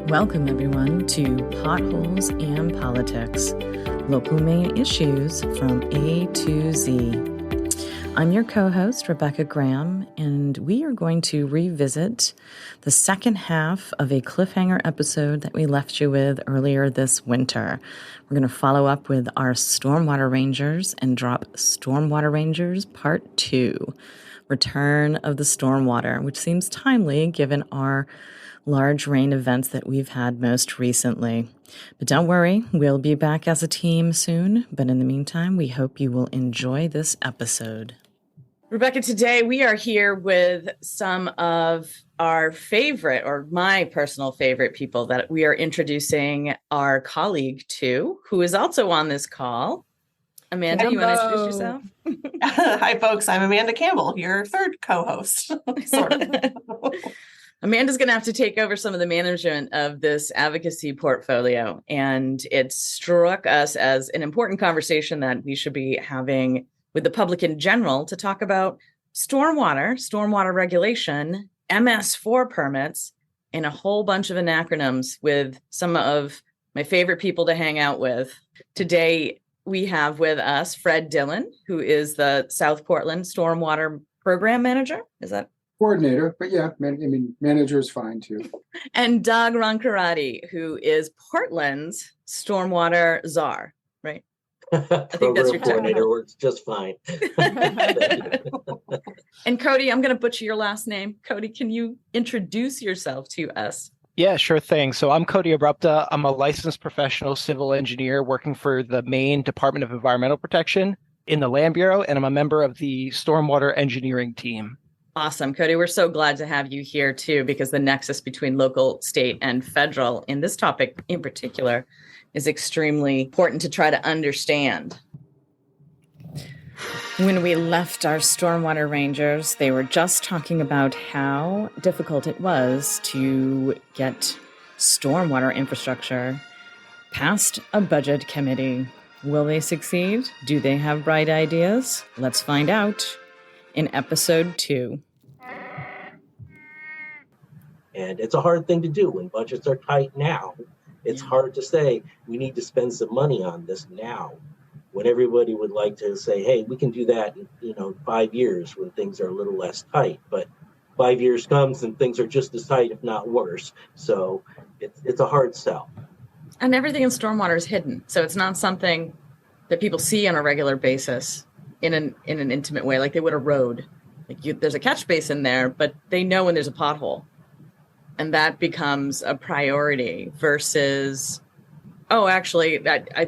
Welcome, everyone, to Potholes and Politics, local Maine issues from A to Z. I'm your co-host, Rebecca Graham, and we are going to revisit the second half of a cliffhanger episode that we left you with earlier this winter. We're going to follow up with our Stormwater Rangers and drop Stormwater Rangers Part 2, Return of the Stormwater, which seems timely given our large rain events that we've had most recently. But don't worry, we'll be back as a team soon. But in the meantime, we hope you will enjoy this episode. Rebecca, today we are here with some of our favorite, or my personal favorite people that we are introducing our colleague to, who is also on this call. Amanda, Hello. You want to introduce yourself? Hi, folks. I'm Amanda Campbell, your third co-host, sort of. Amanda's going to have to take over some of the management of this advocacy portfolio. And it struck us as an important conversation that we should be having with the public in general to talk about stormwater regulation, MS4 permits, and a whole bunch of acronyms with some of my favorite people to hang out with. Today, we have with us Fred Dillon, who is the South Portland Stormwater Program Manager. Is that? Coordinator, but yeah, manager is fine too. And Doug Roncarati, who is Portland's Stormwater Czar, right? I think that's your coordinator works just fine. And Cody, I'm going to butcher your last name. Cody, can you introduce yourself to us? Yeah, sure thing. So I'm Cody Abrupta. I'm a licensed professional civil engineer working for the Maine Department of Environmental Protection in the Land Bureau, and I'm a member of the Stormwater Engineering team. Awesome. Cody, we're so glad to have you here too, because the nexus between local, state, and federal in this topic in particular is extremely important to try to understand. When we left our Stormwater Rangers, they were just talking about how difficult it was to get stormwater infrastructure past a budget committee. Will they succeed? Do they have bright ideas? Let's find out in episode 2. And it's a hard thing to do when budgets are tight now. It's hard to say we need to spend some money on this now, when everybody would like to say, hey, we can do that in 5 years when things are a little less tight. But 5 years comes and things are just as tight, if not worse. So it's a hard sell. And everything in stormwater is hidden. So it's not something that people see on a regular basis in an intimate way, like they would a road. There's a catch basin there, but they know when there's a pothole. And that becomes a priority versus, I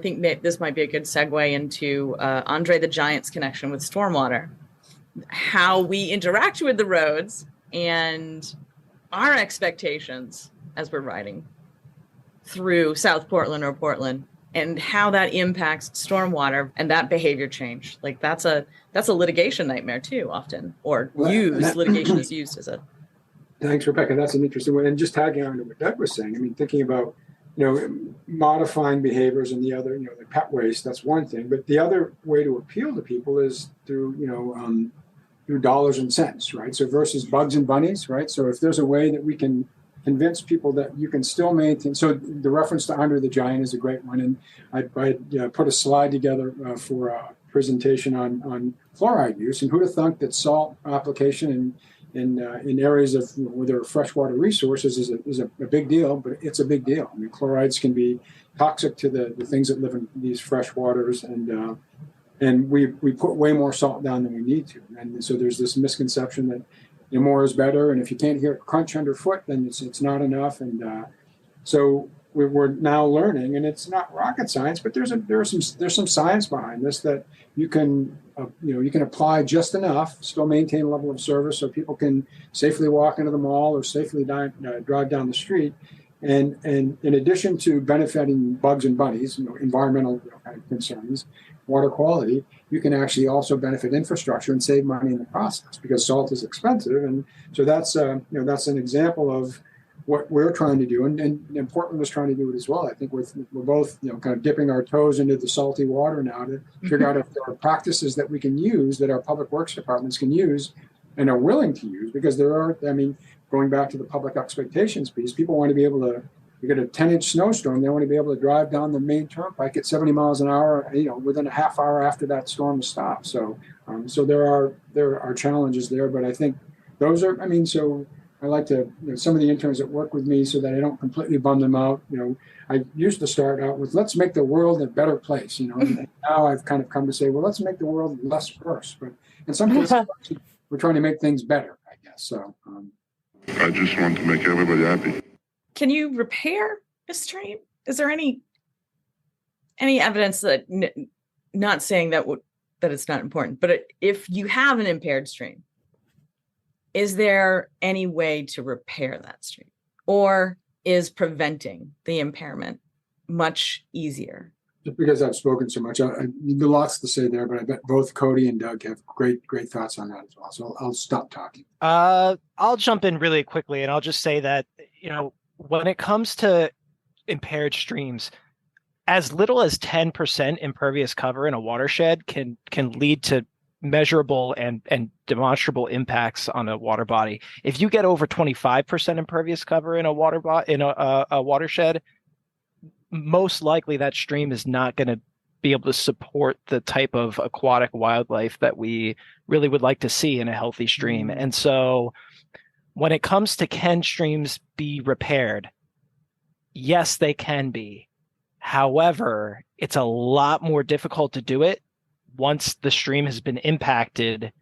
think that this might be a good segue into Andre the Giant's connection with stormwater, how we interact with the roads and our expectations as we're riding through South Portland or Portland, and how that impacts stormwater and that behavior change. Like that's a litigation nightmare too, often, or litigation is used as a. Thanks, Rebecca. That's an interesting one. And just tagging on to what Doug was saying, thinking about, modifying behaviors and the other, the pet waste, that's one thing. But the other way to appeal to people is through, through dollars and cents, right? So versus bugs and bunnies, right? So if there's a way that we can convince people that you can still maintain, so the reference to Andre the Giant is a great one. And I put a slide together for a presentation on fluoride use, and who'd have thunk that salt application in areas of where there are freshwater resources is a big deal, but it's a big deal. Chlorides can be toxic to the things that live in these freshwaters, and we put way more salt down than we need to. And so there's this misconception that more is better, and if you can't hear it crunch underfoot, then it's not enough. And so we're now learning, and it's not rocket science, but there's some science behind this that you can apply just enough, still maintain a level of service so people can safely walk into the mall or safely drive down the street. And in addition to benefiting bugs and bunnies, environmental kind of concerns, water quality, you can actually also benefit infrastructure and save money in the process because salt is expensive. And so that's an example of what we're trying to do, and Portland was trying to do it as well. I think we're both kind of dipping our toes into the salty water now to figure out if there are practices that we can use, that our public works departments can use and are willing to use, because there are, going back to the public expectations piece, people want to be able to you get a 10-inch snowstorm, they want to be able to drive down the main turnpike at 70 miles an hour, within a half hour after that storm has stopped. So, so there are challenges there, but I think those are, so I like to, some of the interns that work with me so that I don't completely bum them out. I used to start out with, let's make the world a better place, and now I've kind of come to say, well, let's make the world less worse. But in some cases, we're trying to make things better, I guess. So I just want to make everybody happy. Can you repair a stream? Is there any evidence that, not saying that it's not important, but if you have an impaired stream, is there any way to repair that stream, or is preventing the impairment much easier? Just because I've spoken so much, there's lots to say there, but I bet both Cody and Doug have great thoughts on that as well. So I'll stop talking. I'll jump in really quickly, and I'll just say that, when it comes to impaired streams, as little as 10% impervious cover in a watershed can lead to measurable and demonstrable impacts on a water body. If you get over 25% impervious cover in a a watershed, most likely that stream is not going to be able to support the type of aquatic wildlife that we really would like to see in a healthy stream. And so when it comes to, can streams be repaired? Yes, they can be. However, it's a lot more difficult to do it once the stream has been impacted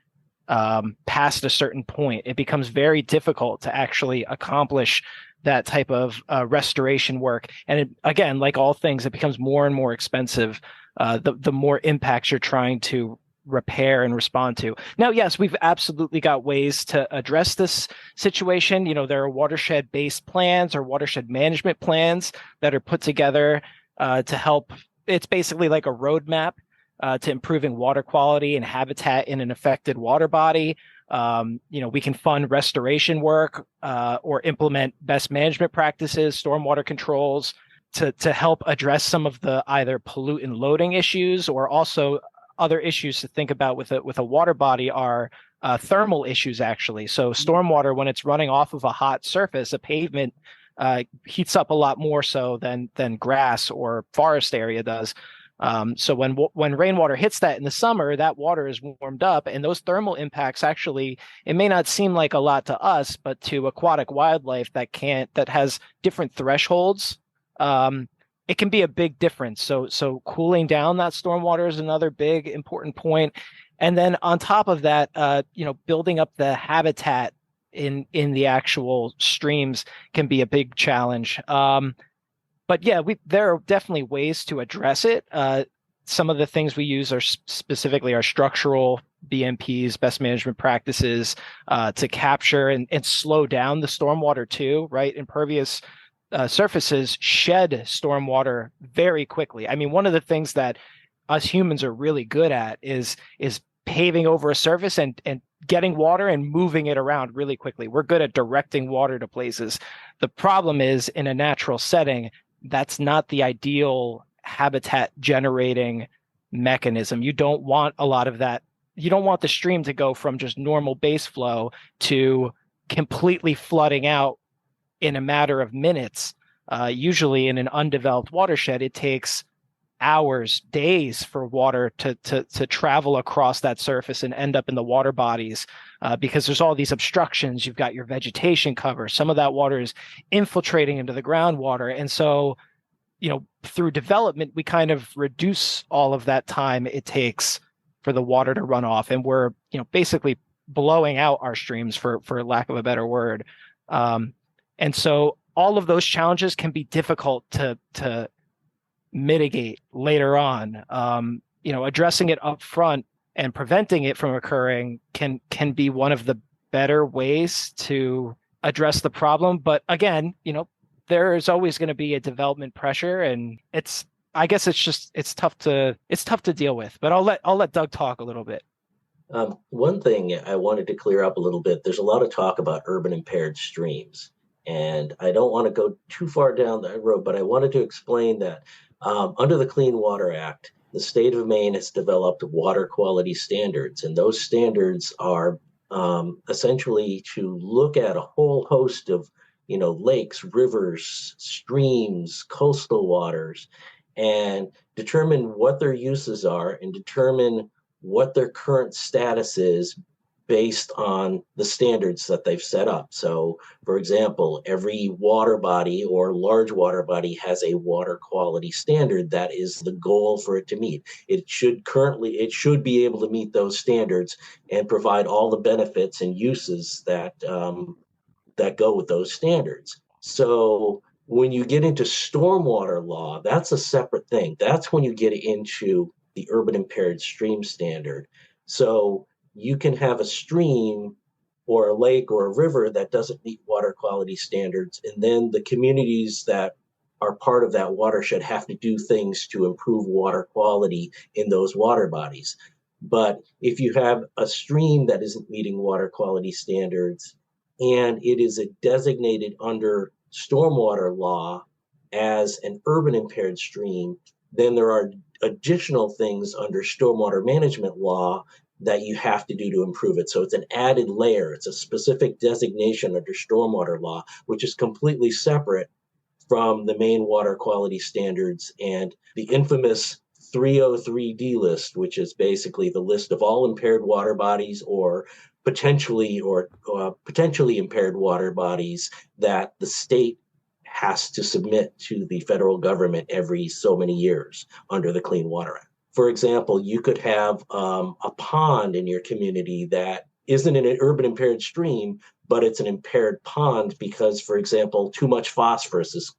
past a certain point. It becomes very difficult to actually accomplish that type of restoration work. And again, like all things, it becomes more and more expensive the more impacts you're trying to repair and respond to. Now, yes, we've absolutely got ways to address this situation. There are watershed-based plans or watershed management plans that are put together to help. It's basically like a roadmap to improving water quality and habitat in an affected water body. We can fund restoration work or implement best management practices, stormwater controls to help address some of the either pollutant loading issues, or also other issues to think about with a water body are thermal issues, actually. So stormwater, when it's running off of a hot surface, a pavement, heats up a lot more so than grass or forest area does. So when rainwater hits that in the summer, that water is warmed up, and those thermal impacts, actually, it may not seem like a lot to us, but to aquatic wildlife that has different thresholds, it can be a big difference. So cooling down that stormwater is another big important point. And then on top of that, building up the habitat in the actual streams can be a big challenge. But yeah, there are definitely ways to address it. Some of the things we use are specifically our structural BMPs, best management practices, to capture and slow down the stormwater too, right? Impervious surfaces shed stormwater very quickly. One of the things that us humans are really good at is paving over a surface and getting water and moving it around really quickly. We're good at directing water to places. The problem is, in a natural setting, that's not the ideal habitat generating mechanism. You don't want a lot of that. You don't want the stream to go from just normal base flow to completely flooding out in a matter of minutes. Usually in an undeveloped watershed, it takes hours, days for water to travel across that surface and end up in the water bodies, because there's all these obstructions. You've got your vegetation cover. Some of that water is infiltrating into the groundwater. And so, through development, we kind of reduce all of that time it takes for the water to run off. And we're, basically blowing out our streams, for lack of a better word. And so all of those challenges can be difficult to mitigate later on. Addressing it up front and preventing it from occurring can be one of the better ways to address the problem. But again, there is always going to be a development pressure, and it's tough to deal with. But I'll let Doug talk a little bit. One thing I wanted to clear up a little bit, there's a lot of talk about urban impaired streams. And I don't want to go too far down that road, but I wanted to explain that under the Clean Water Act, the state of Maine has developed water quality standards. And those standards are essentially to look at a whole host of lakes, rivers, streams, coastal waters, and determine what their uses are and determine what their current status is based on the standards that they've set up. So, for example, every water body or large water body has a water quality standard that is the goal for it to meet. It should be able to meet those standards and provide all the benefits and uses that go with those standards. So when you get into stormwater law, that's a separate thing. That's when you get into the urban impaired stream standard. So you can have a stream or a lake or a river that doesn't meet water quality standards, and then the communities that are part of that watershed have to do things to improve water quality in those water bodies. But if you have a stream that isn't meeting water quality standards and it is designated under stormwater law as an urban impaired stream, then there are additional things under stormwater management law that you have to do to improve it. So it's an added layer. It's a specific designation under stormwater law, which is completely separate from the main water quality standards and the infamous 303D list, which is basically the list of all impaired water bodies or potentially impaired water bodies that the state has to submit to the federal government every so many years under the Clean Water Act. For example, you could have a pond in your community that isn't an urban impaired stream, but it's an impaired pond because, for example, too much phosphorus is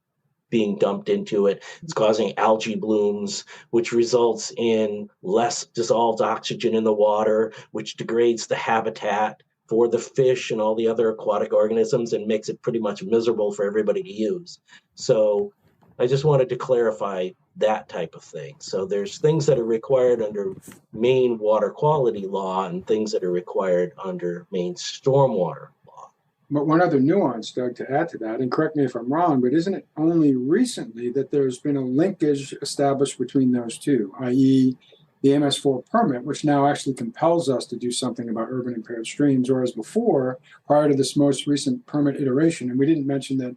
being dumped into it. It's causing algae blooms, which results in less dissolved oxygen in the water, which degrades the habitat for the fish and all the other aquatic organisms and makes it pretty much miserable for everybody to use. So I just wanted to clarify that type of thing. So there's things that are required under Maine water quality law and things that are required under Maine stormwater law. But one other nuance, Doug, to add to that, and correct me if I'm wrong, but isn't it only recently that there's been a linkage established between those two, i.e. the MS4 permit, which now actually compels us to do something about urban impaired streams, whereas before, prior to this most recent permit iteration, and we didn't mention that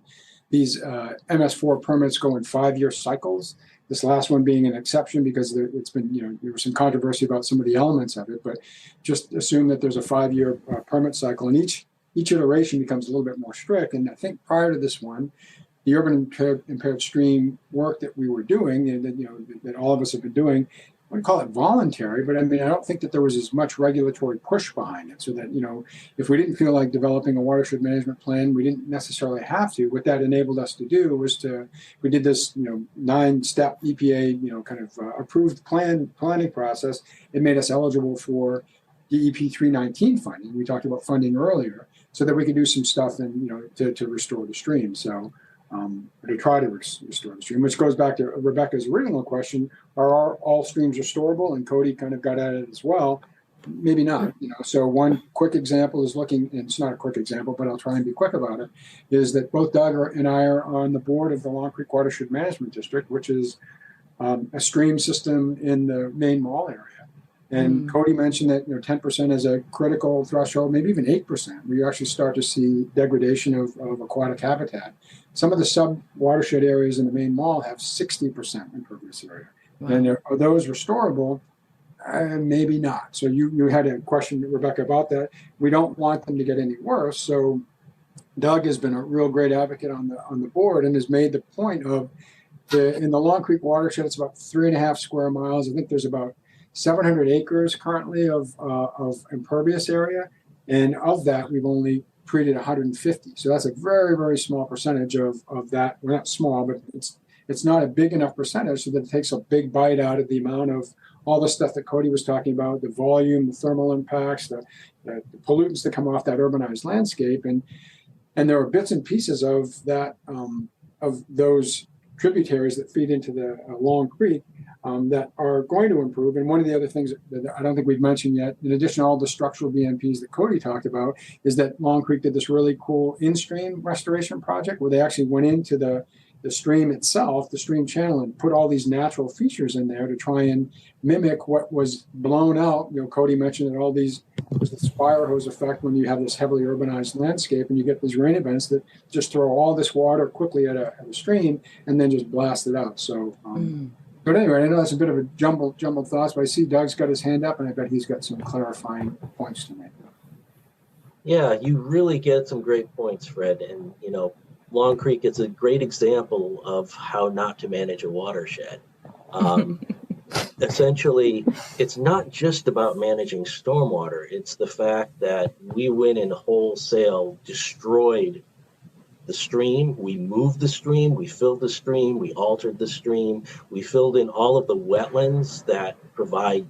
these MS4 permits go in 5-year cycles. This last one being an exception because it's been, there was some controversy about some of the elements of it, but just assume that there's a 5-year permit cycle, and each iteration becomes a little bit more strict. And I think prior to this one, the urban impaired stream work that we were doing, that all of us have been doing, I wouldn't call it voluntary, but I don't think that there was as much regulatory push behind it. So that, if we didn't feel like developing a watershed management plan, we didn't necessarily have to. What that enabled us to do was we did this, 9-step EPA, approved planning process. It made us eligible for DEP 319 funding. We talked about funding earlier, so that we could do some stuff and, to restore the stream. So, to try to restore the stream, which goes back to Rebecca's original question: are all streams restorable? And Cody kind of got at it as well. Maybe not. So one quick example is and it's not a quick example, but I'll try and be quick about it. Is that both Doug and I are on the board of the Long Creek Watershed Management District, which is a stream system in the Maine Mall area. And Cody mentioned that 10% is a critical threshold, maybe even 8%, where you actually start to see degradation of aquatic habitat. Some of the sub-watershed areas in the Maine Mall have 60% impervious area. Wow. And are those restorable? Maybe not. So you had a question, Rebecca, about that. We don't want them to get any worse. So Doug has been a real great advocate on the board and has made the point of in the Long Creek Watershed, it's about 3.5 square miles. I think there's about 700 acres currently of impervious area, and of that we've only treated 150. So that's a very, very small percentage of that. Well, not small, but it's not a big enough percentage so that it takes a big bite out of the amount of all the stuff that Cody was talking about, the volume, the thermal impacts, the pollutants that come off that urbanized landscape, and there are bits and pieces of that of those tributaries that feed into the Long Creek that are going to improve. And one of the other things that I don't think we've mentioned yet, in addition to all the structural BMPs that Cody talked about, is that Long Creek did this really cool in-stream restoration project where they actually went into the stream itself, the stream channel, and put all these natural features in there to try and mimic what was blown out. Cody mentioned that all these there's this fire hose effect when you have this heavily urbanized landscape and you get these rain events that just throw all this water quickly at a stream and then just blast it out. So, but anyway, I know that's a bit of a jumbled thoughts, but I see Doug's got his hand up, and I bet he's got some clarifying points to make. Yeah, you really get some great points, Fred. And, Long Creek is a great example of how not to manage a watershed. Essentially, it's not just about managing stormwater. It's the fact that we went and wholesale destroyed the stream. We moved the stream, we filled the stream, we altered the stream, we filled in all of the wetlands that provide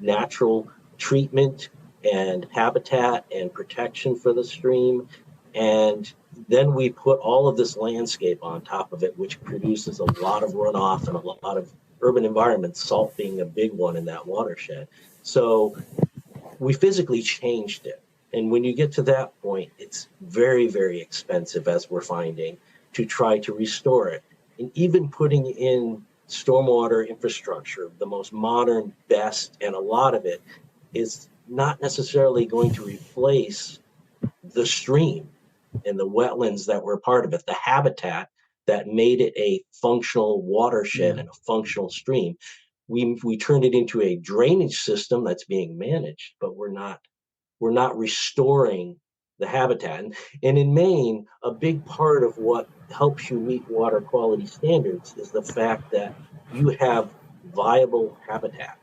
natural treatment and habitat and protection for the stream. And then we put all of this landscape on top of it, which produces a lot of runoff and a lot of urban environments, salt being a big one in that watershed. So we physically changed it. And when you get to that point, it's very, very expensive, as we're finding, to try to restore it. And even putting in stormwater infrastructure, the most modern, best, and a lot of it is not necessarily going to replace the stream and the wetlands that were part of it, the habitat that made it a functional watershed and a functional stream. We turned it into a drainage system that's being managed, but we're not restoring the habitat. And in Maine, a big part of what helps you meet water quality standards is the fact that you have viable habitat.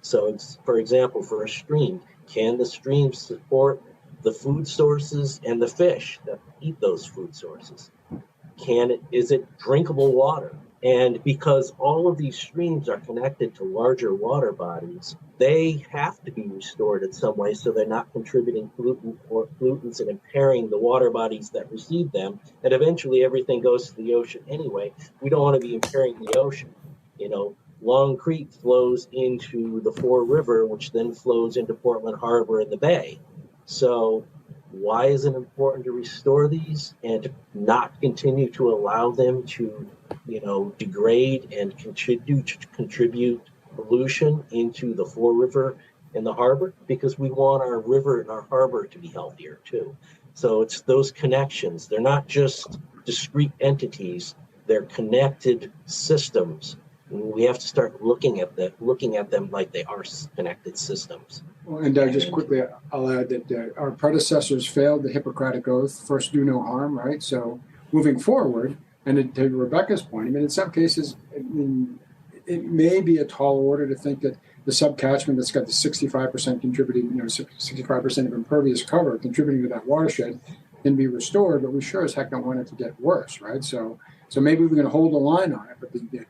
So it's, for example, for a stream, can the stream support the food sources and the fish that eat those food sources? Is it drinkable water? And because all of these streams are connected to larger water bodies, they have to be restored in some way so they're not contributing pollutants and impairing the water bodies that receive them. And eventually everything goes to the ocean anyway. We don't want to be impairing the ocean. Long Creek flows into the Fore River, which then flows into Portland Harbor and the Bay. So why is it important to restore these and to not continue to allow them to, degrade and contribute pollution into the Fore River and the harbor? Because we want our river and our harbor to be healthier too. So it's those connections. They're not just discrete entities, they're connected systems. We have to start looking at them like they are connected systems. Well, and just quickly, I'll add that our predecessors failed the Hippocratic Oath, first do no harm, right? So moving forward, and to Rebecca's point, in some cases, it may be a tall order to think that the subcatchment that's got the 65% contributing, 65% of impervious cover contributing to that watershed can be restored, but we sure as heck don't want it to get worse, right? So maybe we're going to hold the line on it, but the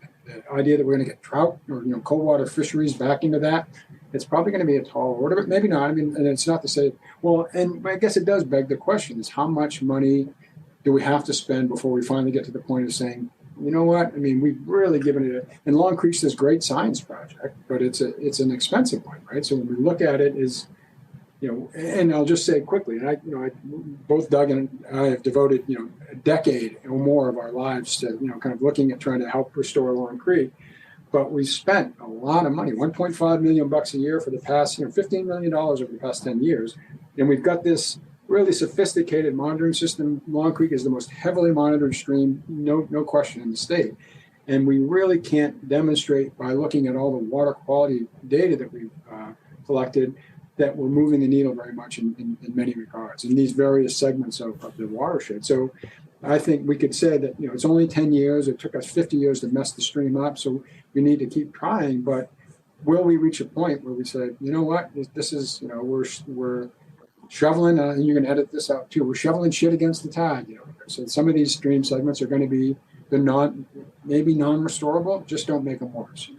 idea that we're going to get trout or cold water fisheries back into that, it's probably going to be a tall order, but maybe not. And it's not to say, well, and I guess it does beg the question: is how much money do we have to spend before we finally get to the point of saying, you know what? We've really given it and Long Creek's this great science project, but it's an expensive one, right? So when we look at it is, and I'll just say quickly, and both Doug and I have devoted, a decade or more of our lives to, kind of looking at trying to help restore Long Creek. But we spent a lot of money, $1.5 million a year for the past, $15 million over the past 10 years. And we've got this really sophisticated monitoring system. Long Creek is the most heavily monitored stream, no question, in the state. And we really can't demonstrate by looking at all the water quality data that we've collected that we're moving the needle very much in many regards in these various segments of the watershed. So I think we could say that, it's only 10 years. It took us 50 years to mess the stream up. So we need to keep trying. But will we reach a point where we say, you know what, this is, we're shoveling, and you're going to edit this out too. We're shoveling shit against the tide. So some of these stream segments are going to be maybe non-restorable. Just don't make them worse.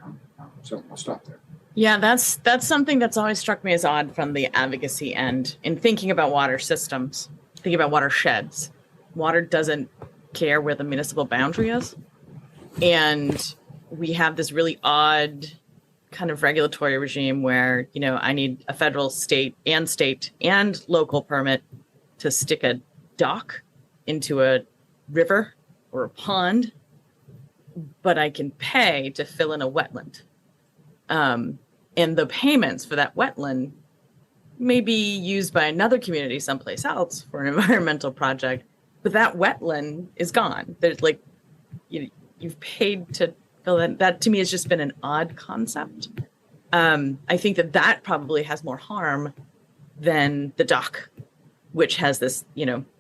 So I'll stop there. Yeah, that's something that's always struck me as odd from the advocacy end in thinking about water systems, thinking about watersheds. Water doesn't care where the municipal boundary is. And we have this really odd kind of regulatory regime where, I need a federal, state and local permit to stick a dock into a river or a pond, but I can pay to fill in a wetland. And the payments for that wetland may be used by another community someplace else for an environmental project, but that wetland is gone. There's like, you've paid to fill that. That to me has just been an odd concept. I think that probably has more harm than the dock, which has this,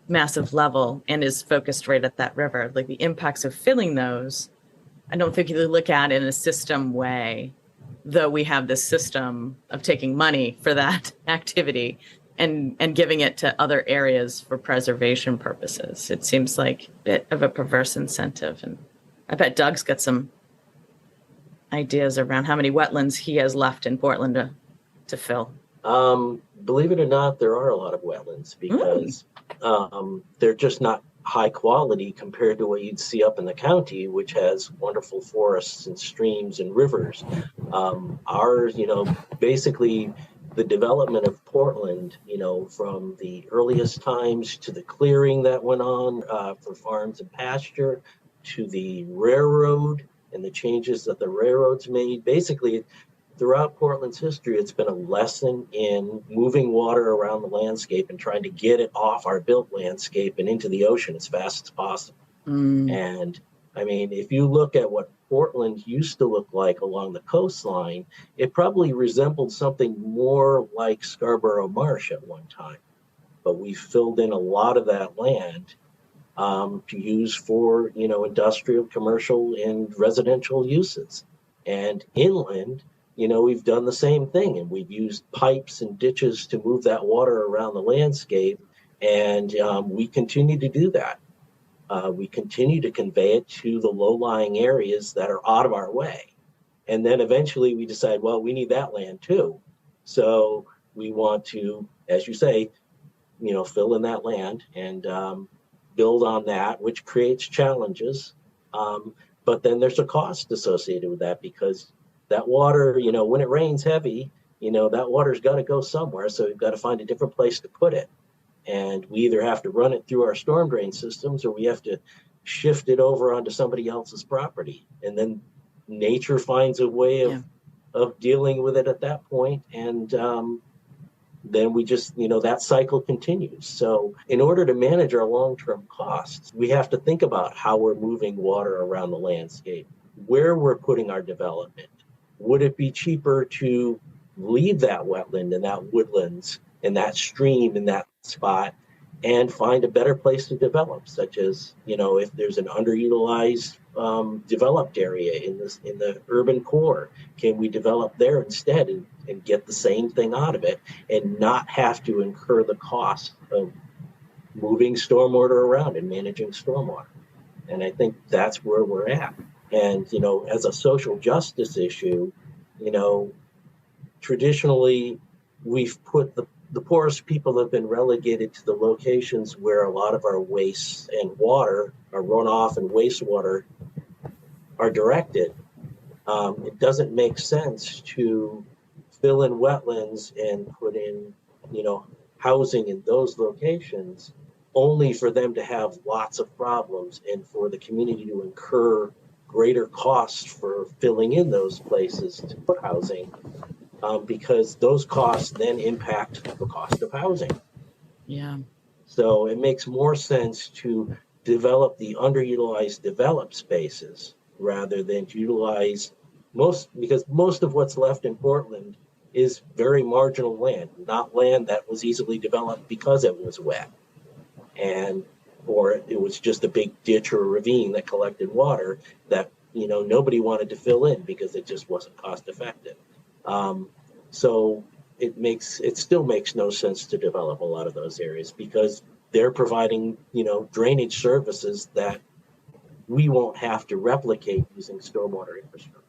massive level and is focused right at that river. Like the impacts of filling those, I don't think you look at it in a system way, though we have this system of taking money for that activity and giving it to other areas for preservation purposes. It seems like a bit of a perverse incentive. And I bet Doug's got some ideas around how many wetlands he has left in Portland to fill. Believe it or not, there are a lot of wetlands because they're just not high quality compared to what you'd see up in the county, which has wonderful forests and streams and rivers. Ours, basically the development of Portland, from the earliest times to the clearing that went on for farms and pasture, to the railroad and the changes that the railroads made. Basically, throughout Portland's history, it's been a lesson in moving water around the landscape and trying to get it off our built landscape and into the ocean as fast as possible. And I mean, if you look at what Portland used to look like along the coastline, it probably resembled something more like Scarborough Marsh at one time. But we filled in a lot of that land to use for, industrial, commercial, and residential uses. And inland, we've done the same thing, and we've used pipes and ditches to move that water around the landscape, and we continue to do that. We continue to convey it to the low-lying areas that are out of our way. And then eventually we decide, well, we need that land too. So we want to, as you say, fill in that land and build on that, which creates challenges. But then there's a cost associated with that because that water, when it rains heavy, that water's got to go somewhere. So we've got to find a different place to put it. And we either have to run it through our storm drain systems or we have to shift it over onto somebody else's property. And then nature finds a way of dealing with it at that point. And then we just, that cycle continues. So in order to manage our long-term costs, we have to think about how we're moving water around the landscape, where we're putting our development. Would it be cheaper to leave that wetland and that woodlands and that stream in that spot and find a better place to develop, such as, if there's an underutilized developed area in the urban core, can we develop there instead and get the same thing out of it and not have to incur the cost of moving stormwater around and managing stormwater? And I think that's where we're at. And, as a social justice issue, traditionally we've put the poorest people have been relegated to the locations where a lot of our waste and water, our runoff and wastewater, are directed. It doesn't make sense to fill in wetlands and put in, housing in those locations only for them to have lots of problems and for the community to incur greater costs for filling in those places to put housing. Because those costs then impact the cost of housing. Yeah. So it makes more sense to develop the underutilized developed spaces rather than to utilize because most of what's left in Portland is very marginal land, not land that was easily developed because it was wet or it was just a big ditch or a ravine that collected water that, nobody wanted to fill in because it just wasn't cost effective. So it still makes no sense to develop a lot of those areas because they're providing, drainage services that we won't have to replicate using stormwater infrastructure.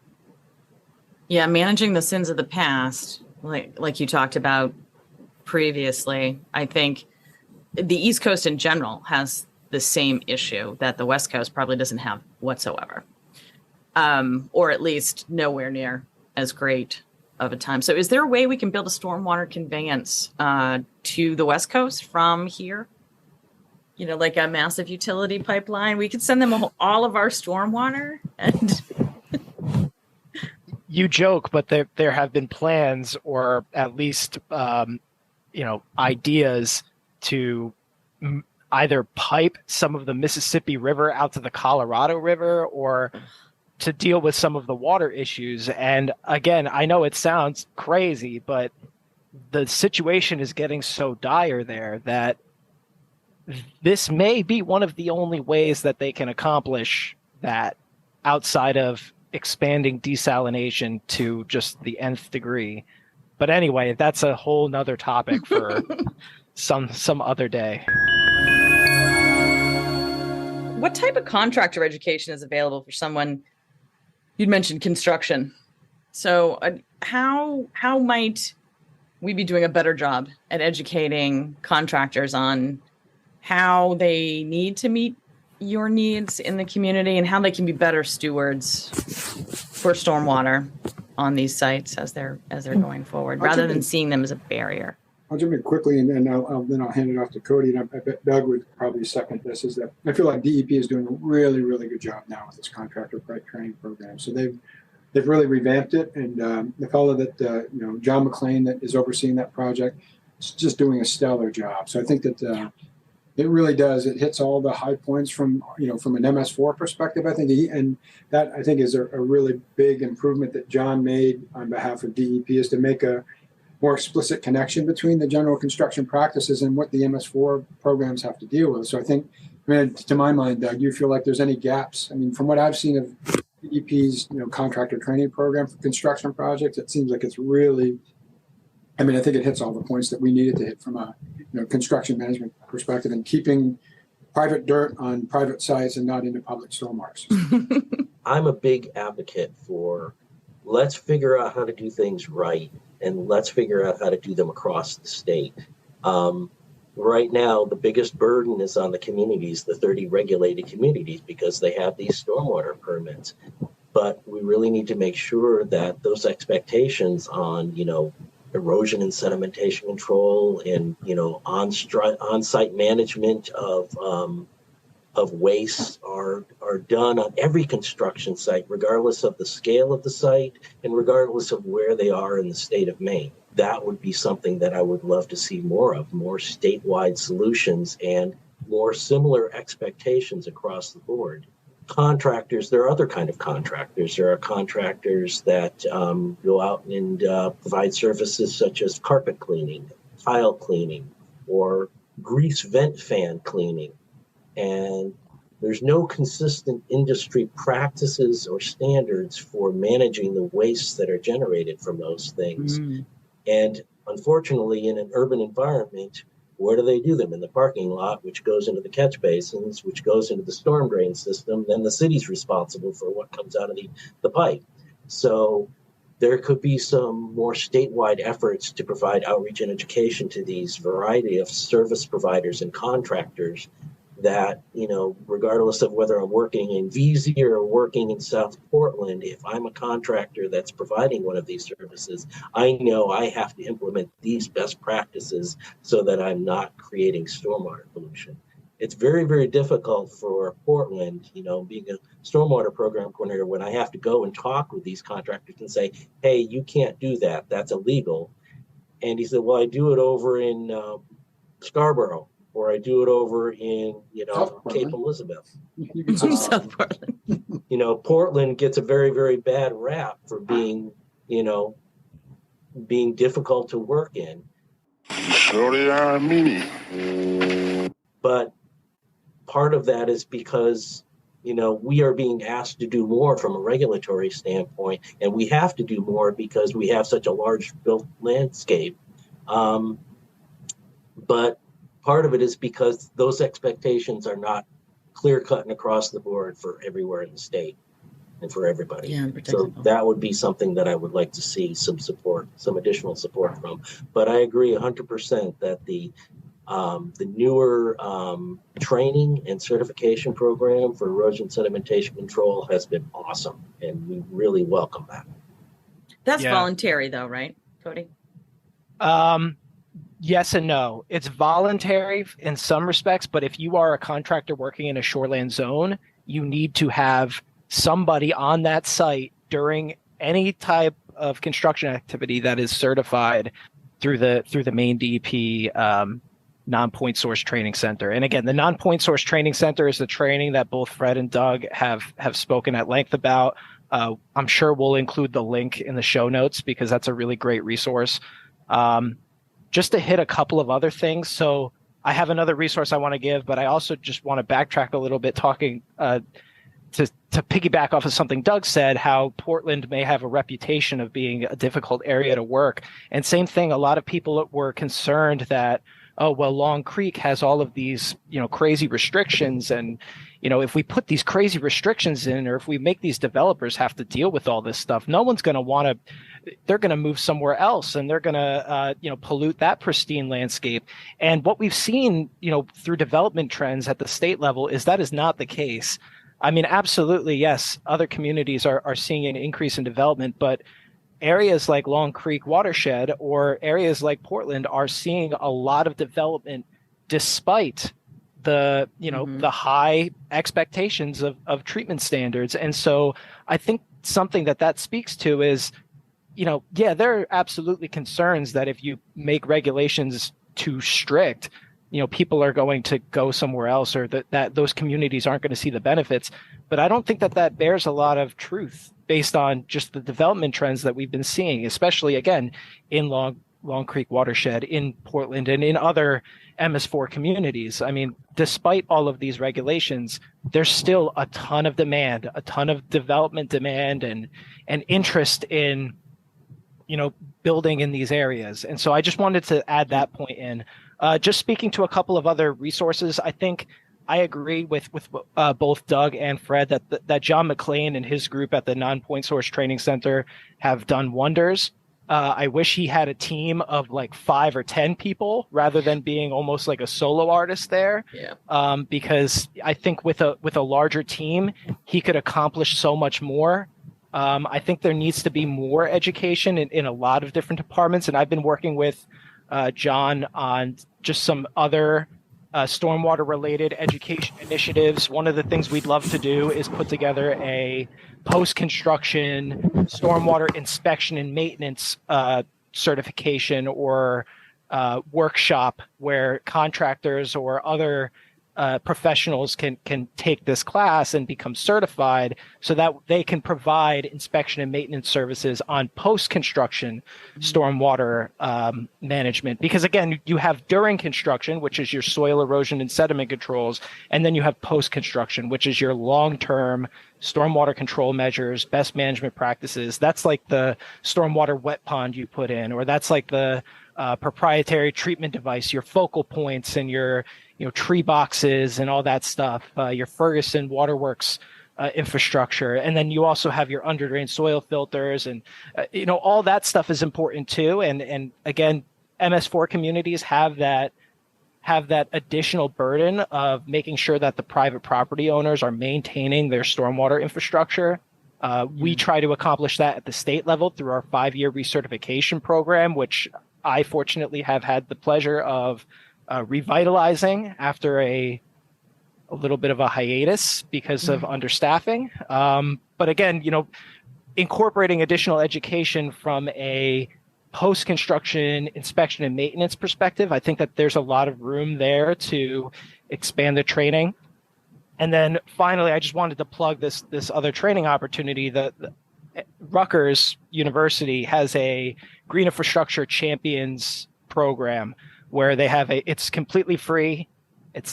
Yeah, managing the sins of the past, like you talked about previously, I think the East Coast in general has the same issue that the West Coast probably doesn't have whatsoever, or at least nowhere near as great of a time. So is there a way we can build a stormwater conveyance to the West Coast from here? Like a massive utility pipeline. We could send them all of our stormwater. And you joke, but there have been plans, or at least ideas to either pipe some of the Mississippi River out to the Colorado River or to deal with some of the water issues. And again, I know it sounds crazy, but the situation is getting so dire there that this may be one of the only ways that they can accomplish that outside of expanding desalination to just the nth degree. But anyway, that's a whole nother topic for some other day. What type of contractor education is available for someone? You'd mentioned construction. So how might we be doing a better job at educating contractors on how they need to meet your needs in the community and how they can be better stewards for stormwater on these sites as they're going forward, rather than seeing them as a barrier? I'll jump in quickly, and then I'll hand it off to Cody. And I bet Doug would probably second this. Is that I feel like DEP is doing a really, really good job now with this contractor training program. So they've really revamped it, and the fellow that John McLean that is overseeing that project is just doing a stellar job. So I think that it really does. It hits all the high points from an MS4 perspective. I think that is a really big improvement that John made on behalf of DEP, is to make a more explicit connection between the general construction practices and what the MS4 programs have to deal with. So I think, to my mind, Doug, do you feel like there's any gaps? I mean, from what I've seen of DEP's contractor training program for construction projects, it seems like it's really, I think it hits all the points that we needed to hit from a construction management perspective, and keeping private dirt on private sites and not into public stormwater. I'm a big advocate for let's figure out how to do things right, and let's figure out how to do them across the state. Right now, the biggest burden is on the communities, the 30 regulated communities, because they have these stormwater permits. But we really need to make sure that those expectations on, erosion and sedimentation control and, on-site management of waste are done on every construction site, regardless of the scale of the site and regardless of where they are in the state of Maine. That would be something that I would love to see more of, more statewide solutions and more similar expectations across the board. Contractors, there are other kind of contractors. There are contractors that go out and provide services such as carpet cleaning, tile cleaning, or grease vent fan cleaning. And there's no consistent industry practices or standards for managing the wastes that are generated from those things. And unfortunately, in an urban environment, where do they do them? In the parking lot, which goes into the catch basins, which goes into the storm drain system. Then the city's responsible for what comes out of the pipe. So there could be some more statewide efforts to provide outreach and education to these variety of service providers and contractors that, regardless of whether I'm working in VZ or working in South Portland, if I'm a contractor that's providing one of these services, I know I have to implement these best practices so that I'm not creating stormwater pollution. It's very, very difficult for Portland, being a stormwater program coordinator, when I have to go and talk with these contractors and say, hey, you can't do that. That's illegal. And he said, well, I do it over in Scarborough, or I do it over in, Cape Elizabeth. South Portland. Portland gets a very, very bad rap for being difficult to work in. So they are mini. But part of that is because, we are being asked to do more from a regulatory standpoint, and we have to do more because we have such a large built landscape. But part of it is because those expectations are not clear-cut and across the board for everywhere in the state and for everybody. Yeah, so that would be something that I would like to see some support, some additional support from. But I agree 100% that the newer training and certification program for erosion sedimentation control has been awesome, and we really welcome that. That's voluntary, though, right, Cody? Yes and no. It's voluntary in some respects, but if you are a contractor working in a shoreland zone, you need to have somebody on that site during any type of construction activity that is certified through the main DEP non-point source training center. And again, the non-point source training center is the training that both Fred and Doug have spoken at length about. I'm sure we'll include the link in the show notes because that's a really great resource. Just to hit a couple of other things. So I have another resource I want to give, but I also just want to backtrack a little bit talking to piggyback off of something Doug said, how Portland may have a reputation of being a difficult area to work. And same thing, a lot of people were concerned that, oh, well, Long Creek has all of these, crazy restrictions. And, if we put these crazy restrictions in, or if we make these developers have to deal with all this stuff, no one's going to want to, they're going to move somewhere else and they're going to, pollute that pristine landscape. And what we've seen, through development trends at the state level is that is not the case. I mean, absolutely, yes, other communities are seeing an increase in development, but areas like Long Creek Watershed or areas like Portland are seeing a lot of development despite the, the high expectations of treatment standards. And so I think something that speaks to is, yeah, there are absolutely concerns that if you make regulations too strict, people are going to go somewhere else, or that those communities aren't going to see the benefits. But I don't think that bears a lot of truth based on just the development trends that we've been seeing, especially, again, in Long Creek Watershed, in Portland, and in other MS4 communities. I mean, despite all of these regulations, there's still a ton of demand, a ton of development demand and interest in, building in these areas. And so I just wanted to add that point in. Just speaking to a couple of other resources, I think I agree with both Doug and Fred that John McClain and his group at the Non-Point Source Training Center have done wonders. I wish he had a team of like 5 or 10 people rather than being almost like a solo artist there. Yeah. Because I think with a larger team, he could accomplish so much more. I think there needs to be more education in a lot of different departments, and I've been working with John on just some other stormwater related education initiatives. One of the things we'd love to do is put together a post-construction stormwater inspection and maintenance certification or workshop where contractors or other professionals can take this class and become certified so that they can provide inspection and maintenance services on post-construction stormwater management. Because again, you have during construction, which is your soil erosion and sediment controls, and then you have post-construction, which is your long-term stormwater control measures, best management practices. That's like the stormwater wet pond you put in, or that's like the proprietary treatment device, your focal points and your tree boxes and all that stuff, your Ferguson Waterworks infrastructure. And then you also have your underdrain soil filters and, all that stuff is important too. And again, MS4 communities have that additional burden of making sure that the private property owners are maintaining their stormwater infrastructure. We try to accomplish that at the state level through our 5-year recertification program, which I fortunately have had the pleasure of revitalizing after a little bit of a hiatus because of understaffing. But again, incorporating additional education from a post-construction inspection and maintenance perspective, I think that there's a lot of room there to expand the training. And then finally, I just wanted to plug this other training opportunity. The Rutgers University has a Green Infrastructure Champions program where they have it's completely free.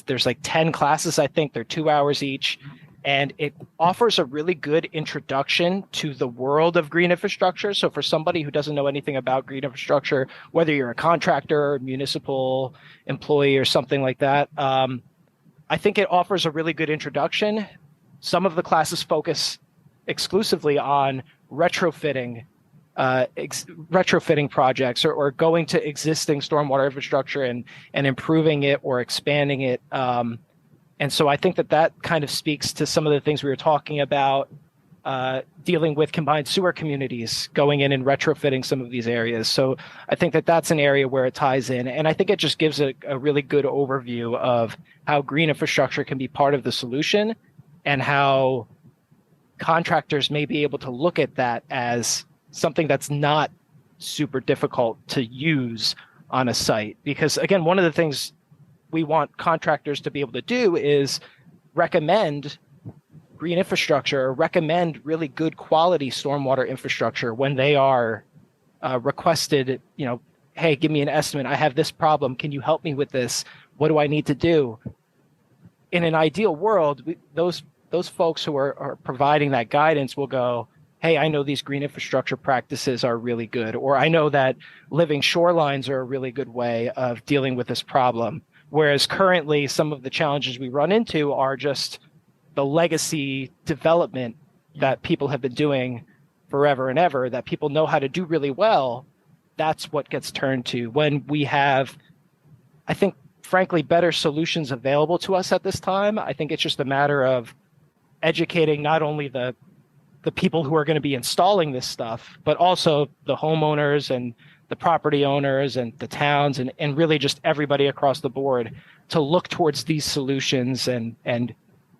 There's like 10 classes, I think. They're 2 hours each. And it offers a really good introduction to the world of green infrastructure. So for somebody who doesn't know anything about green infrastructure, whether you're a contractor, municipal employee, or something like that, I think it offers a really good introduction. Some of the classes focus exclusively on retrofitting projects or going to existing stormwater infrastructure and improving it or expanding it. And so I think that kind of speaks to some of the things we were talking about, dealing with combined sewer communities, going in and retrofitting some of these areas. So I think that's an area where it ties in. And I think it just gives a really good overview of how green infrastructure can be part of the solution and how contractors may be able to look at that as something that's not super difficult to use on a site. Because again, one of the things we want contractors to be able to do is recommend green infrastructure, or recommend really good quality stormwater infrastructure when they are requested, hey, give me an estimate. I have this problem. Can you help me with this? What do I need to do? In an ideal world, those folks who are providing that guidance will go, hey, I know these green infrastructure practices are really good, or I know that living shorelines are a really good way of dealing with this problem. Whereas currently, some of the challenges we run into are just the legacy development that people have been doing forever and ever, that people know how to do really well. That's what gets turned to when we have, I think, frankly, better solutions available to us at this time. I think it's just a matter of educating not only the people who are going to be installing this stuff, but also the homeowners and the property owners and the towns and really just everybody across the board to look towards these solutions and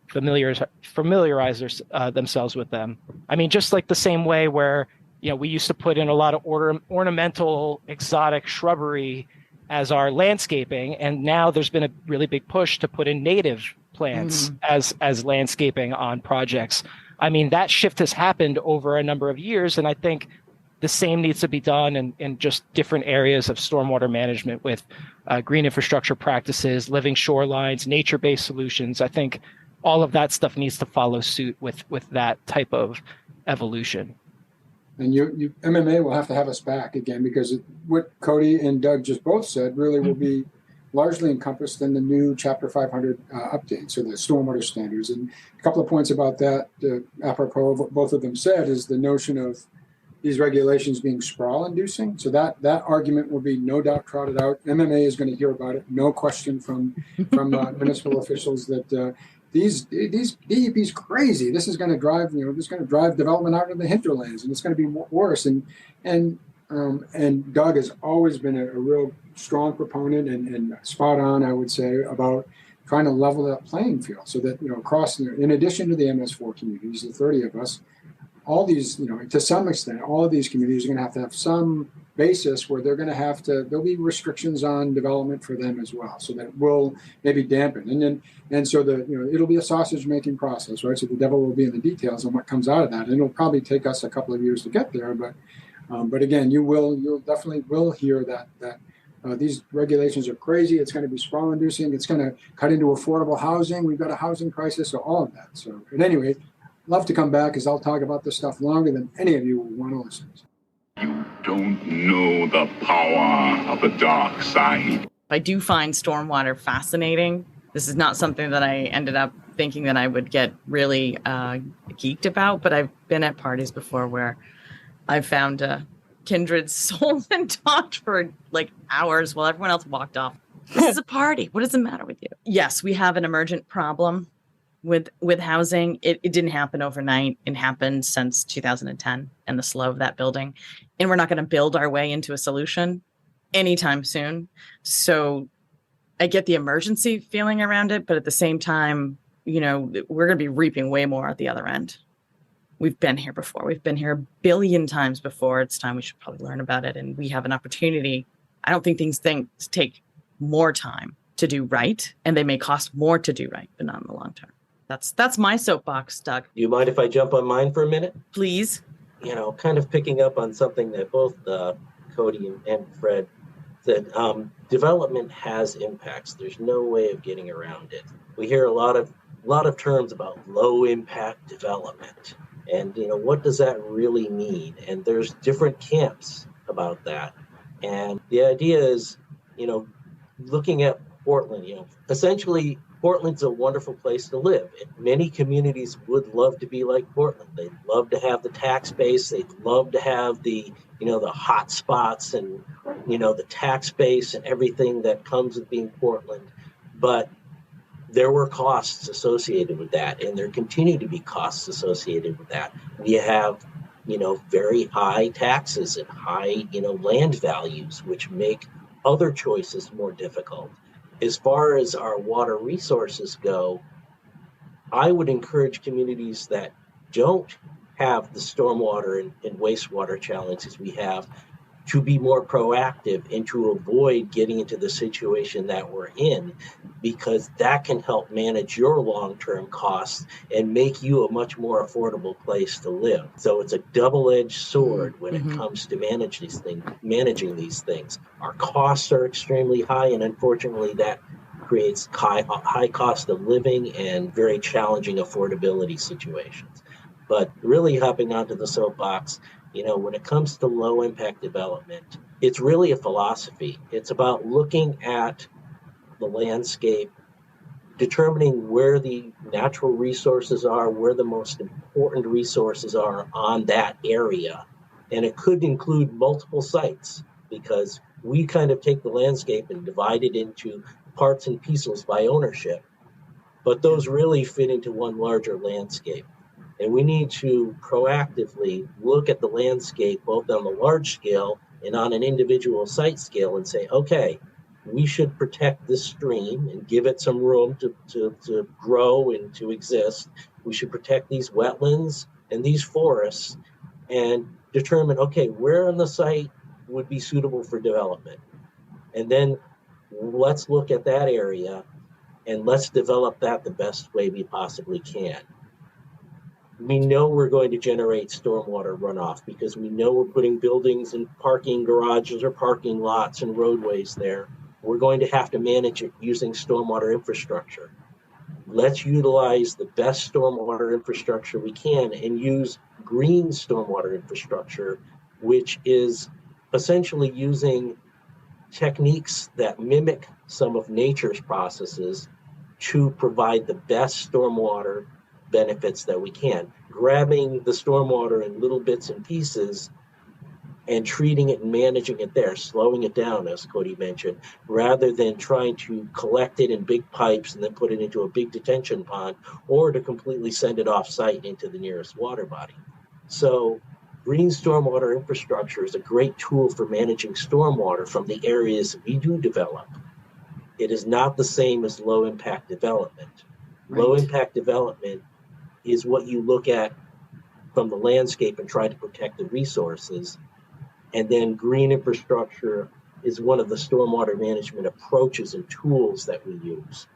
familiarize themselves with them. I mean, just like the same way where, we used to put in a lot of ornamental exotic shrubbery as our landscaping, and now there's been a really big push to put in native plants as landscaping on projects. I mean, that shift has happened over a number of years, and I think the same needs to be done in just different areas of stormwater management with green infrastructure practices, living shorelines, nature-based solutions. I think all of that stuff needs to follow suit with that type of evolution. And you MMA will have to have us back again, because what Cody and Doug just both said really will be largely encompassed in the new Chapter 500 update, so the stormwater standards. And a couple of points about that, apropos of what both of them said, is the notion of these regulations being sprawl-inducing. So that argument will be no doubt trotted out. MMA is going to hear about it, no question from municipal officials that these DEP's crazy. This is going to drive development out of the hinterlands, and it's going to be worse. And Doug has always been a real strong proponent and spot on, I would say, about trying to level that playing field so that, across, in addition to the MS4 communities, the 30 of us, all these, to some extent, all of these communities are going to have some basis where there'll be restrictions on development for them as well, so that it will maybe dampen. And so it'll be a sausage making process, right? So the devil will be in the details on what comes out of that. And it'll probably take us a couple of years to get there, but again, you'll definitely hear that these regulations are crazy. It's going to be sprawl inducing. It's going to cut into affordable housing. We've got a housing crisis, so all of that. So at any rate, love to come back, because I'll talk about this stuff longer than any of you will want to listen. You don't know the power of the dark side. I do find stormwater fascinating. This is not something that I ended up thinking that I would get really geeked about, but I've been at parties before where I've found kindred souls and talked for like hours while everyone else walked off. This is a party. What is the matter with you? Yes, we have an emergent problem with housing. It didn't happen overnight. It happened since 2010 and the slow of that building. And we're not going to build our way into a solution anytime soon. So I get the emergency feeling around it, but at the same time, we're going to be reaping way more at the other end. We've been here before. We've been here a billion times before. It's time we should probably learn about it. And we have an opportunity. I don't think things take more time to do right, and they may cost more to do right, but not in the long term. That's my soapbox, Doug. Do you mind if I jump on mine for a minute? Please. Kind of picking up on something that both Cody and Fred said. Development has impacts. There's no way of getting around it. We hear a lot of terms about low impact development, and what does that really mean? And there's different camps about that. And the idea is, looking at Portland, essentially Portland's a wonderful place to live. Many communities would love to be like Portland. They'd love to have the tax base. They'd love to have the hot spots and, the tax base and everything that comes with being Portland. But there were costs associated with that, and there continue to be costs associated with that. We have, very high taxes and high, land values, which make other choices more difficult. As far as our water resources go, I would encourage communities that don't have the stormwater and wastewater challenges we have to be more proactive and to avoid getting into the situation that we're in, because that can help manage your long-term costs and make you a much more affordable place to live. So it's a double-edged sword when it comes to managing these things. Our costs are extremely high, and unfortunately that creates high cost of living and very challenging affordability situations. But really hopping onto the soapbox, when it comes to low impact development, it's really a philosophy. It's about looking at the landscape, determining where the natural resources are, where the most important resources are on that area. And it could include multiple sites, because we kind of take the landscape and divide it into parts and pieces by ownership, but those really fit into one larger landscape. And we need to proactively look at the landscape, both on the large scale and on an individual site scale, and say, okay, we should protect this stream and give it some room to grow and to exist. We should protect these wetlands and these forests, and determine, okay, where on the site would be suitable for development. And then let's look at that area and let's develop that the best way we possibly can. We know we're going to generate stormwater runoff because we know we're putting buildings and parking garages or parking lots and roadways there. We're going to have to manage it using stormwater infrastructure. Let's utilize the best stormwater infrastructure we can and use green stormwater infrastructure, which is essentially using techniques that mimic some of nature's processes to provide the best stormwater benefits that we can, grabbing the stormwater in little bits and pieces and treating it and managing it there, slowing it down, as Cody mentioned, rather than trying to collect it in big pipes and then put it into a big detention pond, or to completely send it off site into the nearest water body. So green stormwater infrastructure is a great tool for managing stormwater from the areas we do develop. It is not the same as low impact development. Right. Low impact development is what you look at from the landscape and try to protect the resources. And then green infrastructure is one of the stormwater management approaches and tools that we use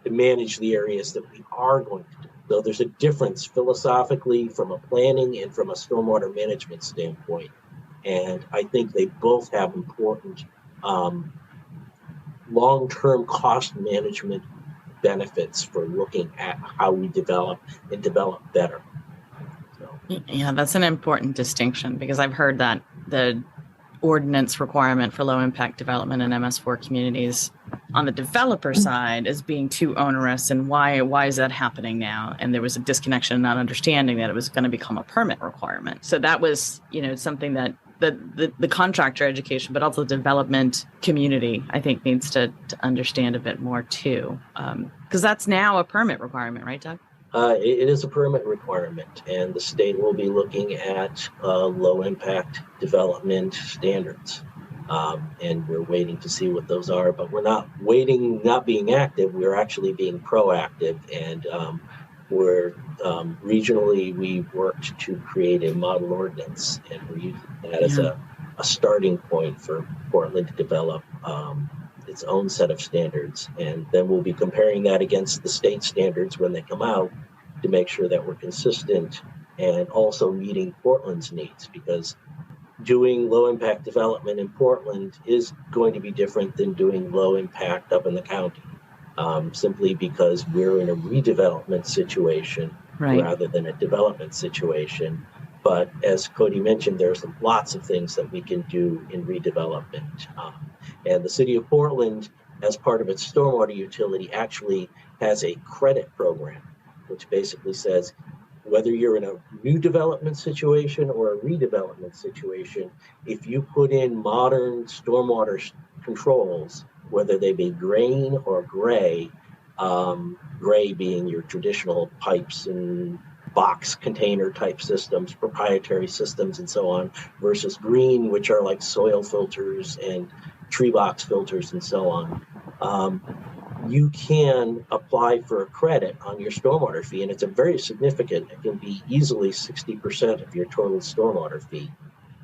to manage the areas that we are going to do. So there's a difference philosophically from a planning and from a stormwater management standpoint. And I think they both have important long-term cost management benefits for looking at how we develop and develop better. So. Yeah, that's an important distinction, because I've heard that the ordinance requirement for low impact development in MS4 communities on the developer side is being too onerous, and why is that happening now? And there was a disconnection and not understanding that it was going to become a permit requirement. So that was, something that the contractor education, but also the development community, I think, needs to understand a bit more too, because that's now a permit requirement, right, Doug? It is a permit requirement, and the state will be looking at low impact development standards. And we're waiting to see what those are, but we're not waiting, not being active, we're actually being proactive. And we're regionally, we worked to create a model ordinance, and we're using that as a starting point for Portland to develop its own set of standards. And then we'll be comparing that against the state standards when they come out to make sure that we're consistent and also meeting Portland's needs, because doing low impact development in Portland is going to be different than doing low impact up in the county, simply because we're in a redevelopment situation rather than a development situation. But as Cody mentioned, there's lots of things that we can do in redevelopment. And the city of Portland, as part of its stormwater utility, actually has a credit program, which basically says whether you're in a new development situation or a redevelopment situation, if you put in modern stormwater controls, whether they be grain or gray, gray being your traditional pipes and box container type systems, proprietary systems, and so on, versus green, which are like soil filters and tree box filters and so on. You can apply for a credit on your stormwater fee, and it's a very significant, it can be easily 60% of your total stormwater fee.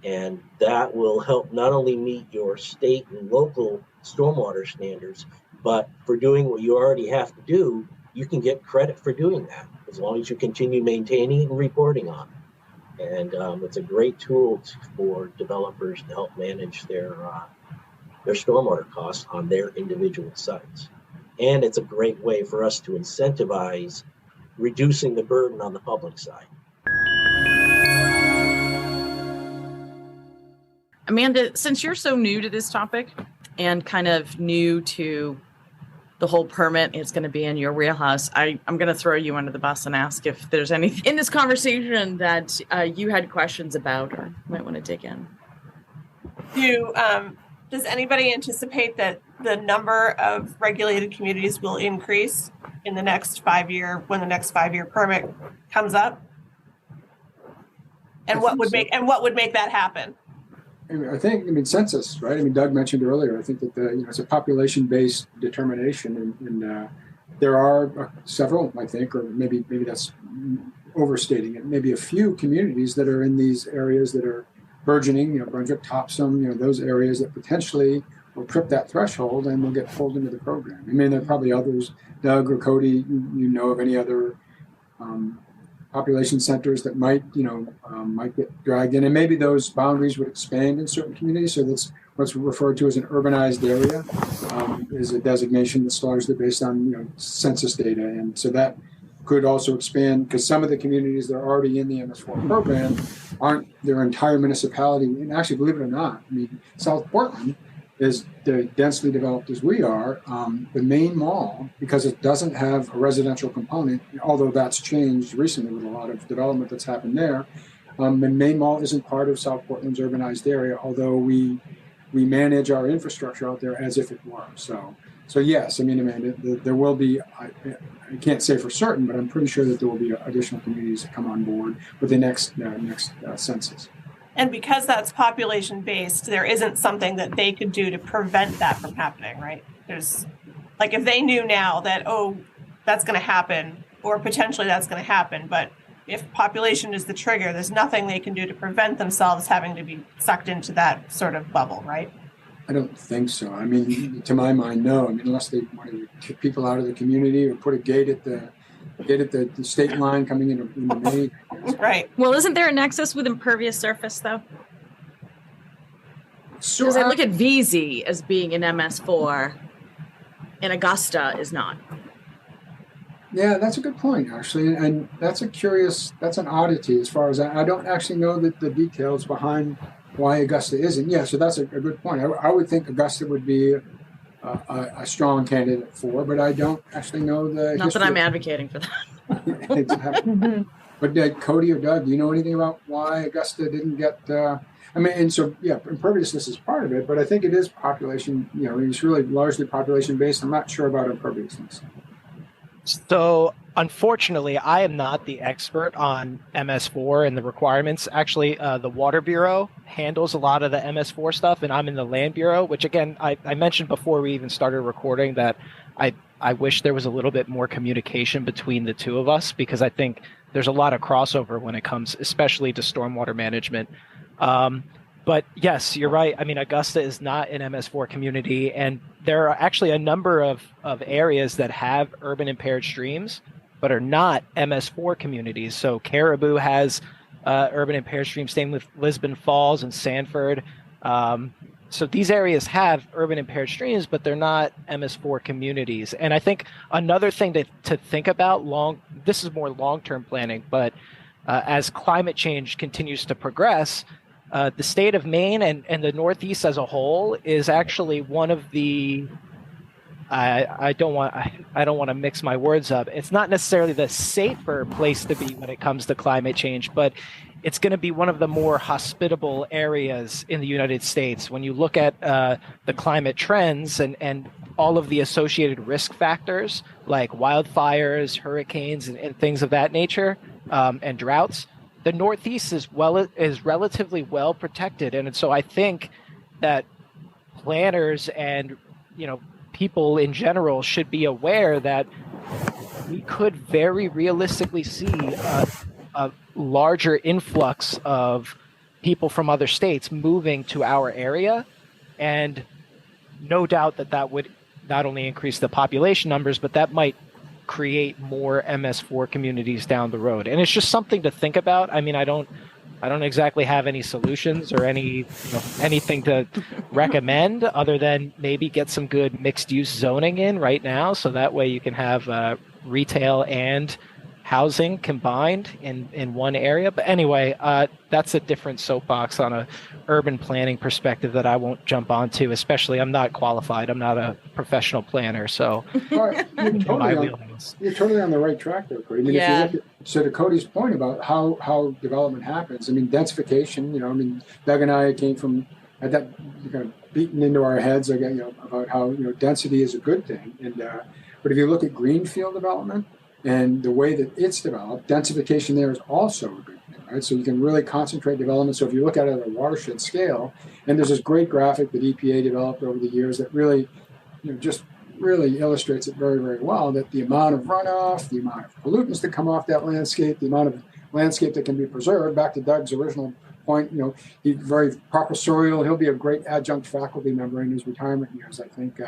And that will help not only meet your state and local stormwater standards, but for doing what you already have to do, you can get credit for doing that as long as you continue maintaining and reporting on it. And it's a great tool for developers to help manage their stormwater costs on their individual sites. And it's a great way for us to incentivize reducing the burden on the public side. Amanda, since you're so new to this topic and kind of new to the whole permit, it's going to be in your wheelhouse. I'm going to throw you under the bus and ask if there's anything in this conversation that you had questions about or might want to dig in. Does anybody anticipate that the number of regulated communities will increase in the next 5 year when the next 5 year permit comes up? And what would make that happen? I think census, right? Doug mentioned earlier, I think that it's a population-based determination, and there are several, I think, or maybe that's overstating it, maybe a few communities that are in these areas that are burgeoning, Brunswick, Topsom, those areas that potentially will trip that threshold and will get pulled into the program. There are probably others, Doug or Cody, you know of any other population centers that might get dragged in, and maybe those boundaries would expand in certain communities. So that's what's referred to as an urbanized area, is a designation that's largely based on census data, and so that could also expand because some of the communities that are already in the MS4 program aren't their entire municipality. And actually, believe it or not, South Portland is densely developed as we are. The main mall, because it doesn't have a residential component, although that's changed recently with a lot of development that's happened there, the main mall isn't part of South Portland's urbanized area, although we manage our infrastructure out there as if it were. So yes, Amanda, there will be, I can't say for certain, but I'm pretty sure that there will be additional communities that come on board with the next census. And because that's population based, there isn't something that they could do to prevent that from happening, right? There's like, if they knew now that, that's going to happen, or potentially that's going to happen, but if population is the trigger, there's nothing they can do to prevent themselves having to be sucked into that sort of bubble, right? I don't think so. To my mind, no. Unless they want to kick people out of the community or put a gate at the state line coming into Maine. Right. Well, isn't there a nexus with impervious surface, though? Because I look at VZ as being an MS4, and Augusta is not. Yeah, that's a good point, actually. And that's an oddity as far as I don't actually know the details behind why Augusta isn't. Yeah, so that's a good point. I would think Augusta would be a strong candidate for, but I don't actually know the Not that I'm advocating for that. Exactly. But Cody or Doug, do you know anything about why Augusta didn't get, imperviousness is part of it, but I think it is population, it's really largely population based. I'm not sure about imperviousness. So unfortunately, I am not the expert on MS4 and the requirements. Actually, the Water Bureau handles a lot of the MS4 stuff, and I'm in the Land Bureau, which again, I mentioned before we even started recording that I wish there was a little bit more communication between the two of us, because I think there's a lot of crossover when it comes, especially to stormwater management. But yes, you're right. Augusta is not an MS4 community, and there are actually a number of areas that have urban impaired streams, but are not MS4 communities. So Caribou has urban impaired streams, same with Lisbon Falls and Sanford. So these areas have urban impaired streams, but they're not MS4 communities. And I think another thing to think about, this is more long-term planning, but as climate change continues to progress, the state of Maine and the Northeast as a whole is actually one of the, I don't want to mix my words up. It's not necessarily the safer place to be when it comes to climate change, but it's going to be one of the more hospitable areas in the United States. When you look at the climate trends and all of the associated risk factors like wildfires, hurricanes, and things of that nature, and droughts, the Northeast is relatively well protected. And so I think that planners and people in general should be aware that we could very realistically see a larger influx of people from other states moving to our area, and no doubt that would not only increase the population numbers, but that might create more MS4 communities down the road. And it's just something to think about. I mean, I don't exactly have any solutions or anything to recommend other than maybe get some good mixed use zoning in right now, so that way you can have retail and housing combined in one area. But anyway, that's a different soapbox on a urban planning perspective that I won't jump onto, especially I'm not qualified. I'm not a professional planner, so you're totally on the right track there, Cody. I mean, Yeah. if you look at, so to Cody's point about how development happens, I mean, densification, I mean, Doug and I had that kind of beaten into our heads about how, density is a good thing. And, but if you look at greenfield development, and the way that it's developed, densification there is also a good thing, right? So you can really concentrate development. So if you look at it at a watershed scale, and there's this great graphic that EPA developed over the years that really, just really illustrates it very, very well, that the amount of runoff, the amount of pollutants that come off that landscape, the amount of landscape that can be preserved, back to Doug's original point, he's very professorial. He'll be a great adjunct faculty member in his retirement years, I think,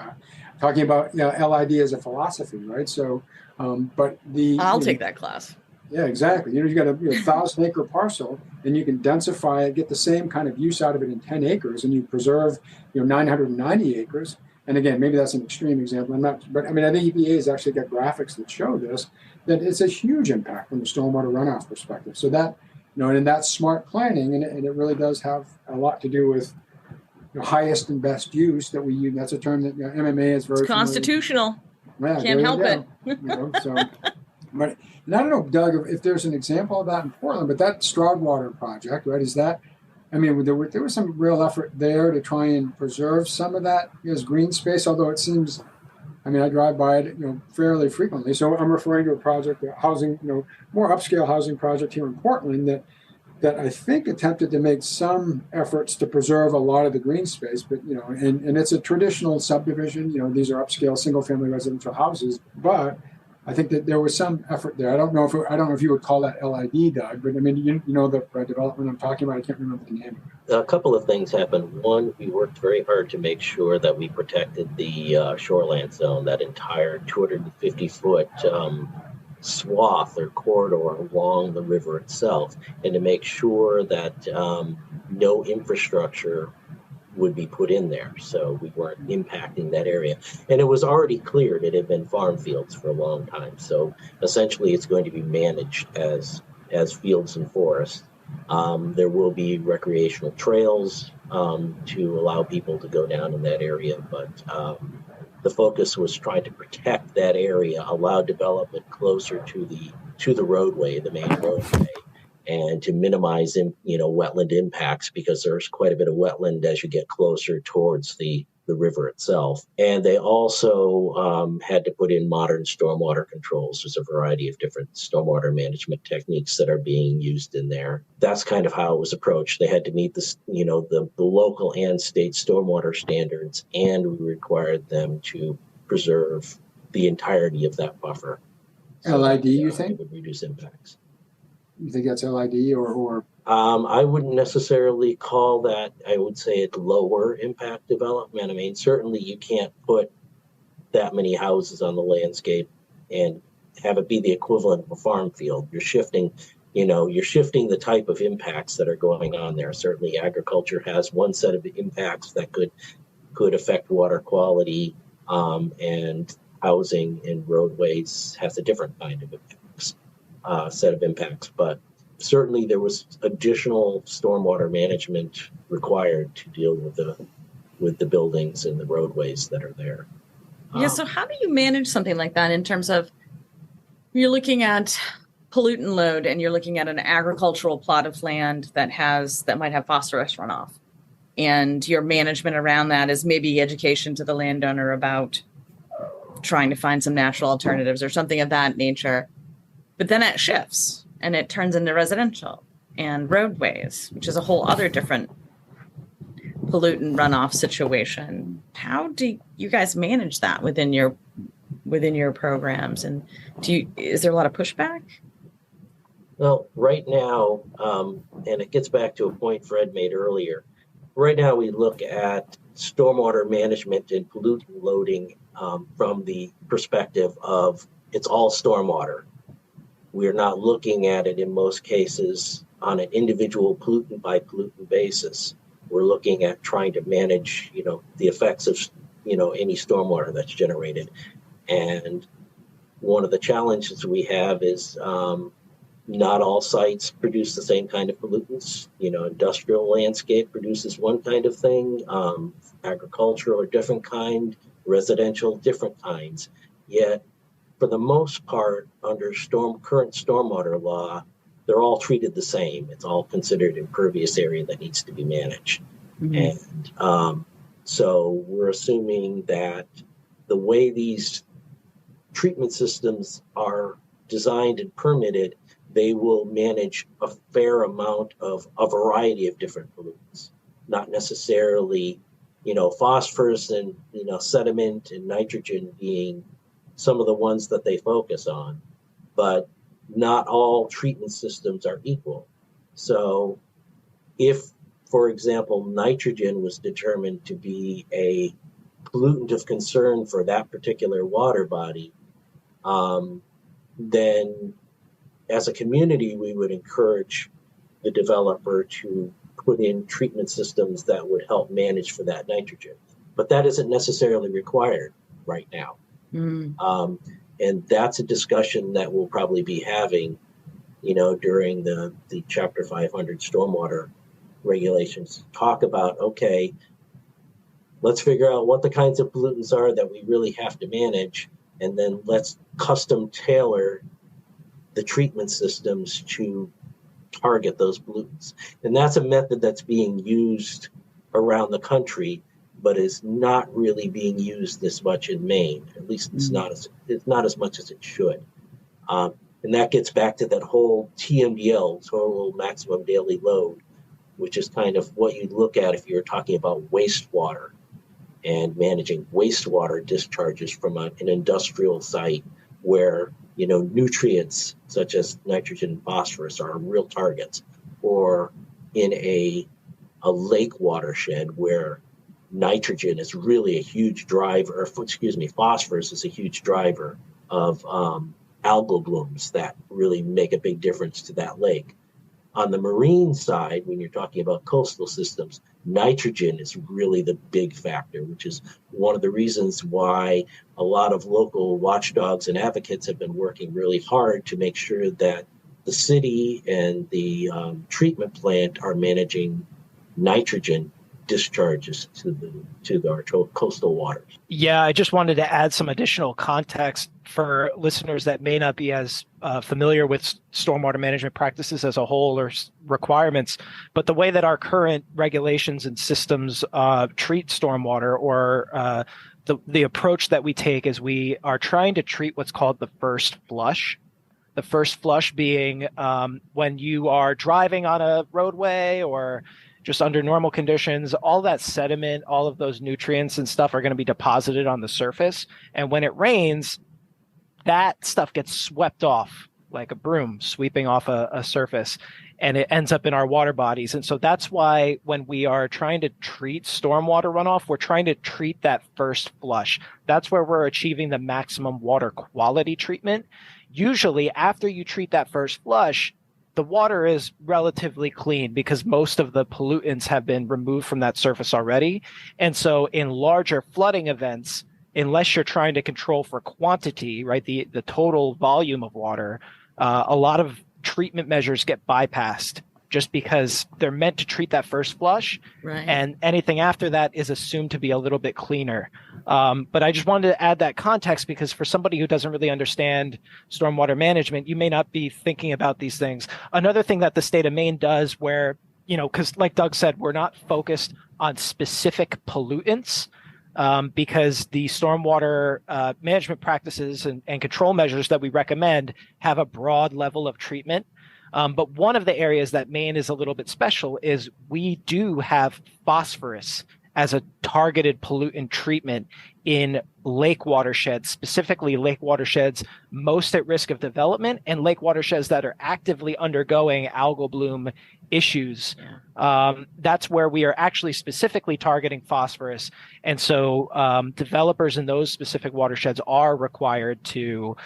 talking about, LID as a philosophy, right? So, but I'll take that class. Yeah, exactly. You got a 1,000-acre parcel, and you can densify it, get the same kind of use out of it in 10 acres, and you preserve, 990 acres. And again, maybe that's an extreme example. But I think EPA has actually got graphics that show this, that it's a huge impact from the stormwater runoff perspective. So that, and that's smart planning, and it really does have a lot to do with highest and best use that we use. That's a term that MMA is very Constitutional. Yeah, Can't help it. So, but and I don't know, Doug, if there's an example of that in Portland, but that Stormwater project, right? Is that? I mean, there was some real effort there to try and preserve some of that as green space. Although it seems, I drive by it, fairly frequently. So I'm referring to a project, a housing, more upscale housing project here in Portland that I think attempted to make some efforts to preserve a lot of the green space, but and it's a traditional subdivision. These are upscale single-family residential houses, but I think that there was some effort there. I don't know if you would call that LID, Doug, but the development I'm talking about. I can't remember the name. A couple of things happened. One, we worked very hard to make sure that we protected the shoreland zone, that entire 250-foot swath or corridor along the river itself, and to make sure that no infrastructure would be put in there, so we weren't impacting that area. And it was already cleared. It had been farm fields for a long time, so essentially it's going to be managed as fields and forests. There will be recreational trails to allow people to go down in that area, but the focus was trying to protect that area, allow development closer to the roadway, the main roadway, and to minimize wetland impacts, because there's quite a bit of wetland as you get closer towards the river itself. And they also had to put in modern stormwater controls. There's a variety of different stormwater management techniques that are being used in there. That's kind of how it was approached. They had to meet the local and state stormwater standards, and we required them to preserve the entirety of that buffer. LID, you think? It would reduce impacts. You think that's LID or? I wouldn't necessarily call that. I would say it's lower impact development. Certainly you can't put that many houses on the landscape and have it be the equivalent of a farm field. You're shifting the type of impacts that are going on there. Certainly agriculture has one set of impacts that could affect water quality, and housing and roadways has a different kind of impacts, set of impacts. But certainly there was additional stormwater management required to deal with the buildings and the roadways that are there. Yeah. So how do you manage something like that in terms of, you're looking at pollutant load and you're looking at an agricultural plot of land that might have phosphorus runoff, and your management around that is maybe education to the landowner about trying to find some natural alternatives or something of that nature. But then it shifts and it turns into residential and roadways, which is a whole other different pollutant runoff situation. How do you guys manage that within your programs? And is there a lot of pushback? Well, right now, and it gets back to a point Fred made earlier. Right now, we look at stormwater management and pollutant loading from the perspective of it's all stormwater. We're not looking at it in most cases on an individual pollutant by pollutant basis. We're looking at trying to manage, the effects of, any stormwater that's generated. And one of the challenges we have is not all sites produce the same kind of pollutants. Industrial landscape produces one kind of thing, agricultural or different kind, residential different kinds. Yet, for the most part, under current stormwater law, they're all treated the same. It's all considered impervious area that needs to be managed. Mm-hmm. And so we're assuming that the way these treatment systems are designed and permitted, they will manage a fair amount of a variety of different pollutants, not necessarily, phosphorus and, sediment and nitrogen being some of the ones that they focus on, but not all treatment systems are equal. So if, for example, nitrogen was determined to be a pollutant of concern for that particular water body, then as a community, we would encourage the developer to put in treatment systems that would help manage for that nitrogen. But that isn't necessarily required right now. And that's a discussion that we'll probably be having, during the Chapter 500 stormwater regulations. Talk about, okay, let's figure out what the kinds of pollutants are that we really have to manage, and then let's custom tailor the treatment systems to target those pollutants. And that's a method that's being used around the country, but is not really being used this much in Maine. At least it's not as much as it should. And that gets back to that whole TMDL, total maximum daily load, which is kind of what you'd look at if you're talking about wastewater and managing wastewater discharges from an industrial site where nutrients such as nitrogen and phosphorus are real targets, or in a lake watershed where nitrogen is really a huge driver, phosphorus is a huge driver of algal blooms that really make a big difference to that lake. On the marine side, when you're talking about coastal systems, nitrogen is really the big factor, which is one of the reasons why a lot of local watchdogs and advocates have been working really hard to make sure that the city and the treatment plant are managing nitrogen discharges to our coastal waters. Yeah, I just wanted to add some additional context for listeners that may not be as familiar with stormwater management practices as a whole or requirements, but the way that our current regulations and systems treat stormwater, or the approach that we take, is we are trying to treat what's called the first flush. The first flush being when you are driving on a roadway or just under normal conditions, all that sediment, all of those nutrients and stuff are going to be deposited on the surface. And when it rains, that stuff gets swept off like a broom sweeping off a surface, and it ends up in our water bodies. And so that's why when we are trying to treat stormwater runoff, we're trying to treat that first flush. That's where we're achieving the maximum water quality treatment. Usually after you treat that first flush, the water is relatively clean because most of the pollutants have been removed from that surface already. And so in larger flooding events, unless you're trying to control for quantity, right, the total volume of water, a lot of treatment measures get bypassed just because they're meant to treat that first flush. Right. And anything after that is assumed to be a little bit cleaner. But I just wanted to add that context because for somebody who doesn't really understand stormwater management, you may not be thinking about these things. Another thing that the state of Maine does where, because like Doug said, we're not focused on specific pollutants, because the stormwater management practices and control measures that we recommend have a broad level of treatment. But one of the areas that Maine is a little bit special is we do have phosphorus as a targeted pollutant treatment in lake watersheds, specifically lake watersheds most at risk of development and lake watersheds that are actively undergoing algal bloom issues. That's where we are actually specifically targeting phosphorus. And so developers in those specific watersheds are required to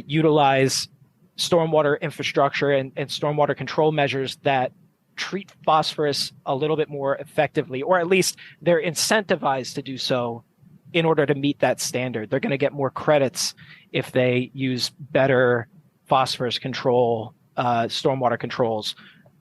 utilize stormwater infrastructure and stormwater control measures that treat phosphorus a little bit more effectively, or at least they're incentivized to do so in order to meet that standard. They're going to get more credits if they use better phosphorus control, stormwater controls,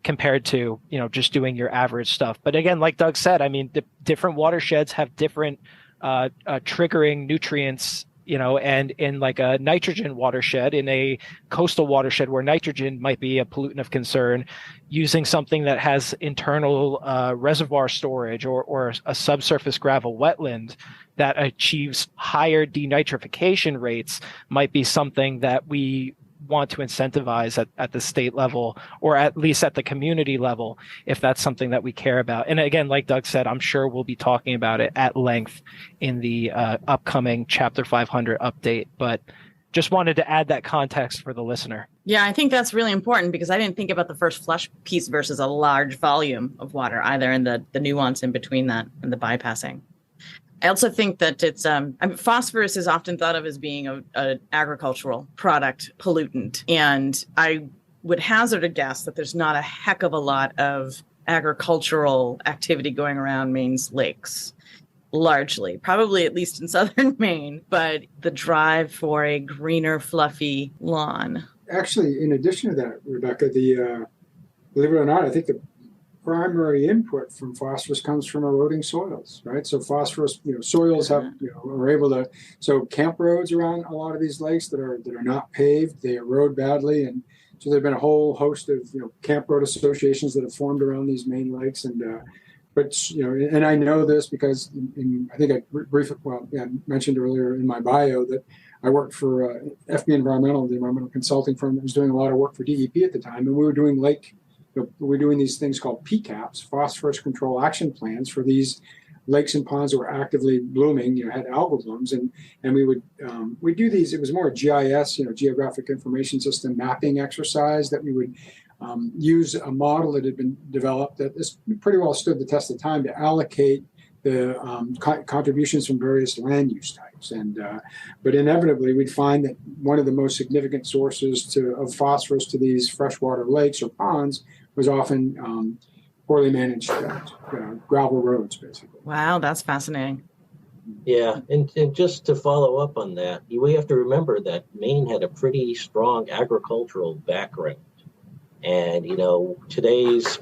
compared to, just doing your average stuff. But again, like Doug said, I mean, the different watersheds have different triggering nutrients, and in like a nitrogen watershed, in a coastal watershed where nitrogen might be a pollutant of concern, using something that has internal reservoir storage or a subsurface gravel wetland that achieves higher denitrification rates might be something that we want to incentivize at the state level, or at least at the community level, if that's something that we care about. And again, like Doug said, I'm sure we'll be talking about it at length in the upcoming Chapter 500 update, but just wanted to add that context for the listener. Yeah, I think that's really important because I didn't think about the first flush piece versus a large volume of water either, and the nuance in between that and the bypassing. I also think that it's phosphorus is often thought of as being an agricultural product pollutant. And I would hazard a guess that there's not a heck of a lot of agricultural activity going around Maine's lakes, largely, probably at least in southern Maine, but the drive for a greener, fluffy lawn. Actually, in addition to that, Rebecca, believe it or not, I think the primary input from phosphorus comes from eroding soils, right? So phosphorus, soils have, are able to, so camp roads around a lot of these lakes that are not paved, they erode badly. And so there've been a whole host of, camp road associations that have formed around these main lakes. And, and I know this because I think I mentioned earlier in my bio that I worked for FB Environmental, the environmental consulting firm that was doing a lot of work for DEP at the time. And we were doing we're doing these things called PCAPs, phosphorus control action plans, for these lakes and ponds that were actively blooming, had algal blooms, and we do these. It was more a GIS, geographic information system mapping exercise that we would use a model that had been developed that this pretty well stood the test of time to allocate the contributions from various land use types. And but inevitably, we'd find that one of the most significant sources of phosphorus to these freshwater lakes or ponds was often poorly managed gravel roads, basically. Wow, that's fascinating. Yeah, and just to follow up on that, we have to remember that Maine had a pretty strong agricultural background. And, today's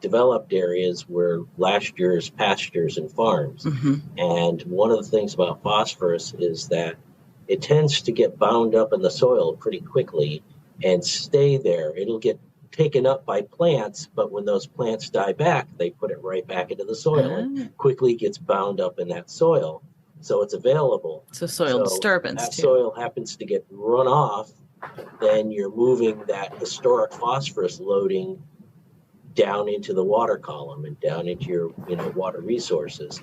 developed areas were last year's pastures and farms. Mm-hmm. And one of the things about phosphorus is that it tends to get bound up in the soil pretty quickly and stay there. It'll get taken up by plants, but when those plants die back, they put it right back into the soil and quickly gets bound up in that soil. So it's available. So soil disturbance. That soil happens to get run off, then you're moving that historic phosphorus loading down into the water column and down into your water resources.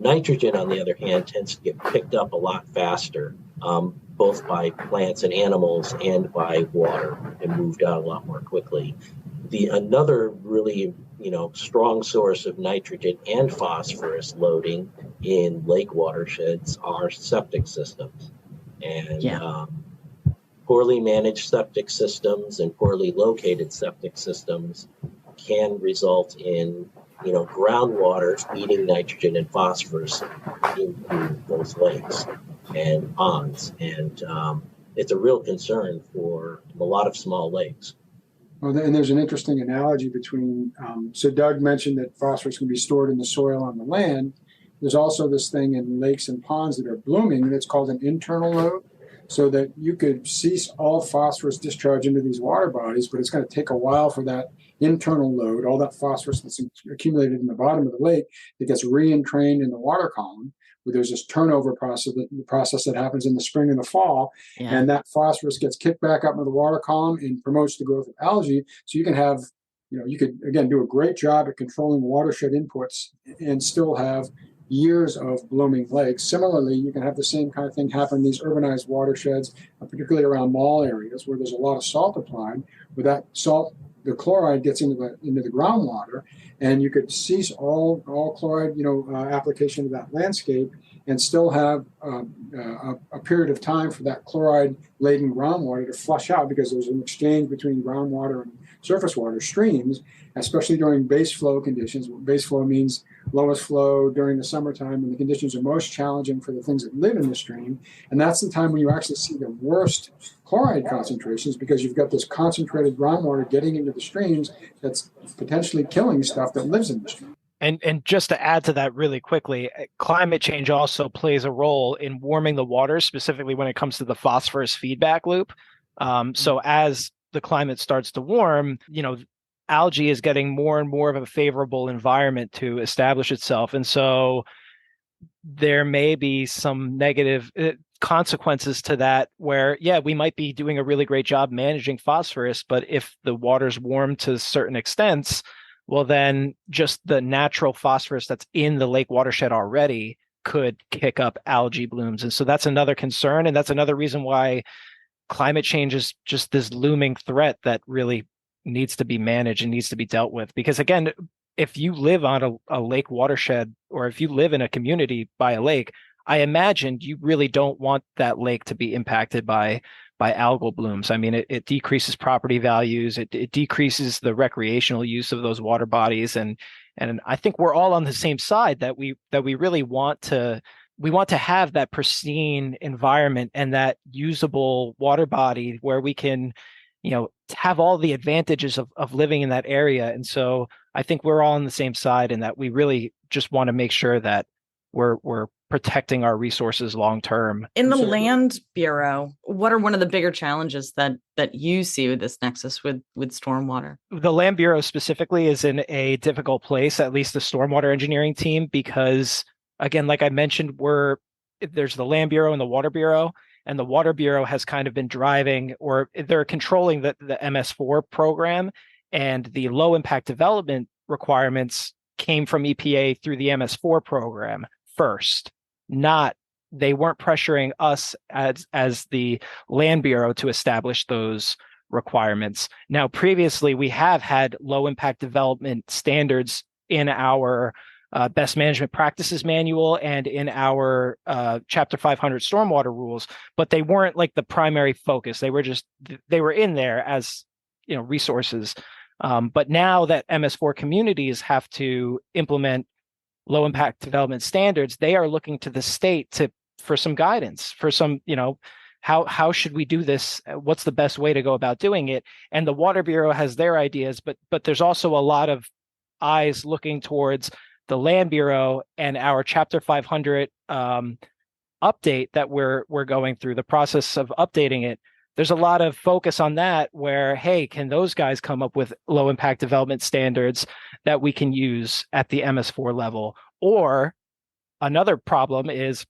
Nitrogen, on the other hand, tends to get picked up a lot faster, both by plants and animals and by water, and moved out a lot more quickly. Another really strong source of nitrogen and phosphorus loading in lake watersheds are septic systems. And poorly managed septic systems and poorly located septic systems can result in, groundwater feeding nitrogen and phosphorus into those lakes and ponds. And it's a real concern for a lot of small lakes. Well, and there's an interesting analogy between, so Doug mentioned that phosphorus can be stored in the soil on the land. There's also this thing in lakes and ponds that are blooming that's called an internal load. So that you could cease all phosphorus discharge into these water bodies, but it's going to take a while for that internal load, all that phosphorus that's accumulated in the bottom of the lake, that gets re-entrained in the water column, where there's this turnover process that happens in the spring and the fall, and that phosphorus gets kicked back up into the water column and promotes the growth of algae. So you can have You could, again, do a great job at controlling watershed inputs and still have years of blooming lakes. Similarly, you can have the same kind of thing happen in these urbanized watersheds, particularly around mall areas where there's a lot of salt applied. With that salt, the chloride gets into the groundwater, and you could cease all chloride, application to that landscape, and still have a period of time for that chloride-laden groundwater to flush out, because there's an exchange between groundwater and surface water streams, especially during base flow conditions. Base flow means lowest flow during the summertime when the conditions are most challenging for the things that live in the stream. And that's the time when you actually see the worst chloride concentrations, because you've got this concentrated groundwater getting into the streams that's potentially killing stuff that lives in the stream. And just to add to that really quickly, climate change also plays a role in warming the water, specifically when it comes to the phosphorus feedback loop. So as the climate starts to warm, algae is getting more and more of a favorable environment to establish itself. And so there may be some negative consequences to that where, we might be doing a really great job managing phosphorus, but if the water's warm to certain extents, well, then just the natural phosphorus that's in the lake watershed already could kick up algae blooms. And so that's another concern. And that's another reason why climate change is just this looming threat that really needs to be managed and needs to be dealt with. Because again, if you live on a lake watershed, or if you live in a community by a lake, I imagine you really don't want that lake to be impacted by algal blooms. I mean, it decreases property values, it decreases the recreational use of those water bodies, and I think we're all on the same side that we really want to have that pristine environment and that usable water body where we can, have all the advantages of living in that area. And so I think we're all on the same side, and that we really just want to make sure that we're protecting our resources long term. In the Land Bureau, what are one of the bigger challenges that you see with this nexus with stormwater? The Land Bureau specifically is in a difficult place, at least the stormwater engineering team, because again, like I mentioned, there's the Land Bureau and the Water Bureau, and the Water Bureau has kind of been driving, or they're controlling the MS4 program, and the low impact development requirements came from EPA through the MS4 program first. They weren't pressuring us as the Land Bureau to establish those requirements. Now, previously, we have had low impact development standards in our best management practices manual and in our Chapter 500 stormwater rules, but they weren't like the primary focus. They were in there as resources. But now that MS4 communities have to implement low impact development standards, they are looking to the state for some guidance, for some, how should we do this? What's the best way to go about doing it? And the Water Bureau has their ideas, but there's also a lot of eyes looking towards the Land Bureau and our Chapter 500 update that we're going through, the process of updating it. There's a lot of focus on that where, hey, can those guys come up with low impact development standards that we can use at the MS4 level? Or another problem is,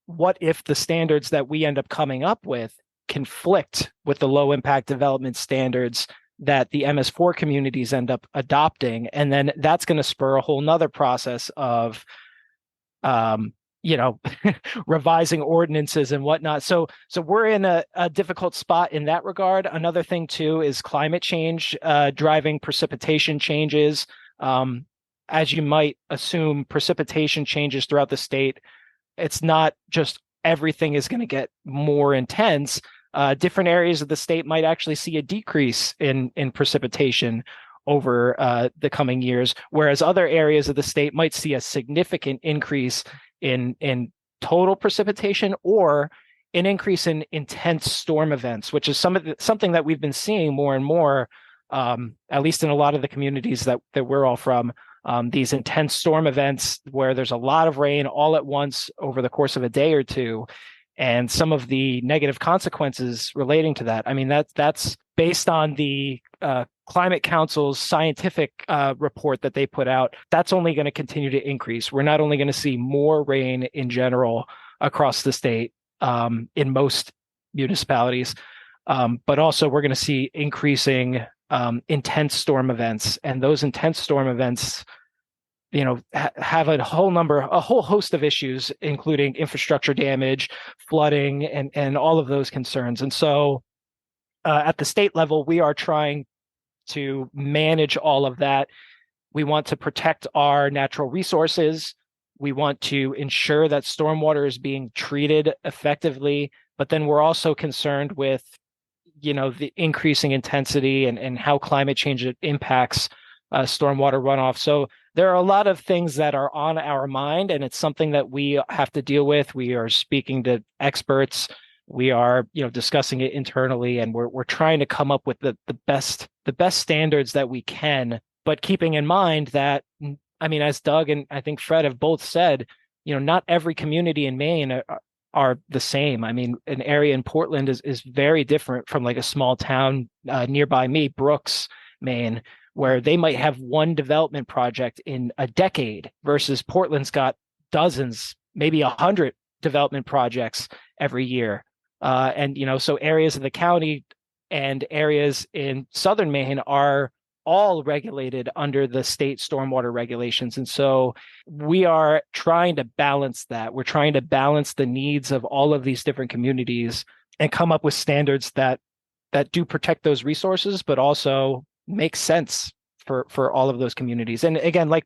what if the standards that we end up coming up with conflict with the low impact development standards that the MS4 communities end up adopting? And then that's going to spur a whole nother process of revising ordinances and whatnot. So we're in a difficult spot in that regard. Another thing too is climate change driving precipitation changes. As you might assume, precipitation changes throughout the state. It's not just everything is going to get more intense. Different areas of the state might actually see a decrease in precipitation over the coming years, whereas other areas of the state might see a significant increase in total precipitation, or an increase in intense storm events, which is something that we've been seeing more and more, at least in a lot of the communities that we're all from. These intense storm events where there's a lot of rain all at once over the course of a day or two, and some of the negative consequences relating to that. I mean, that's based on the Climate Council's scientific report that they put out. That's only going to continue to increase. We're not only going to see more rain in general across the state in most municipalities, but also we're going to see increasing intense storm events, and those intense storm events, have a whole host of issues, including infrastructure damage, flooding, and all of those concerns. And so at the state level, we are trying to manage all of that. We want to protect our natural resources. We want to ensure that stormwater is being treated effectively, but then we're also concerned with, the increasing intensity and how climate change impacts stormwater runoff. So there are a lot of things that are on our mind, and it's something that we have to deal with. We are speaking to experts. We are, discussing it internally, and we're trying to come up with the best standards that we can, but keeping in mind that, as Doug and I think Fred have both said, not every community in Maine are the same. An area in Portland is very different from like a small town nearby me, Brooks, Maine, where they might have one development project in a decade versus Portland's got dozens, maybe 100 development projects every year. So areas of the county and areas in southern Maine are all regulated under the state stormwater regulations. And so we are trying to balance that. We're trying to balance the needs of all of these different communities and come up with standards that do protect those resources, but also make sense for all of those communities. And again, like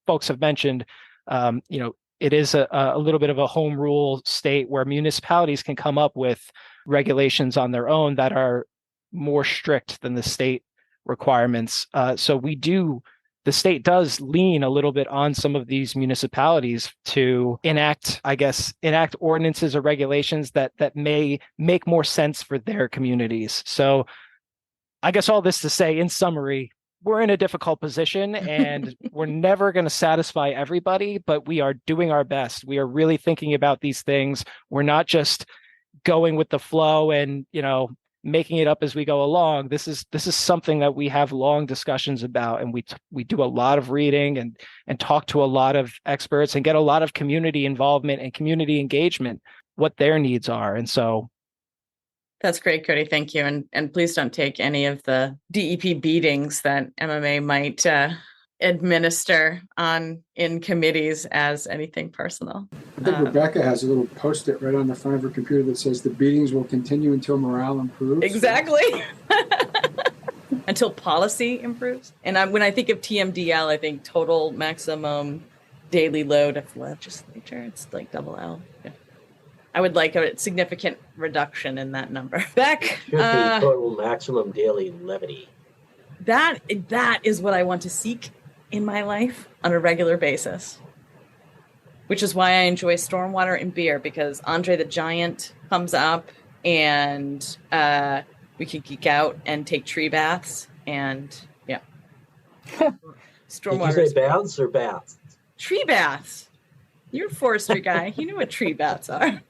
folks have mentioned, it is a little bit of a home rule state where municipalities can come up with regulations on their own that are more strict than the state requirements. So the state does lean a little bit on some of these municipalities to enact ordinances or regulations that may make more sense for their communities. So I guess all this to say, in summary, we're in a difficult position and we're never going to satisfy everybody, but we are doing our best. We are really thinking about these things. We're not just going with the flow and, making it up as we go along. This is something that we have long discussions about, and we do a lot of reading and talk to a lot of experts and get a lot of community involvement and community engagement, what their needs are. And so that's great, Cody. Thank you. And please don't take any of the DEP beatings that MMA might administer in committees as anything personal. I think Rebecca has a little post-it right on the front of her computer that says the beatings will continue until morale improves. Exactly. Until policy improves. And when I think of TMDL, I think total maximum daily load of legislature. It's like double L. Yeah. I would like a significant reduction in that number. Beck. Should be total maximum daily levity. That is what I want to seek in my life on a regular basis, which is why I enjoy Stormwater and beer, because Andre the Giant comes up and we can geek out and take tree baths and yeah. Stormwater. Did you say baths or baths? Tree baths. You're a forestry guy. You know what tree baths are.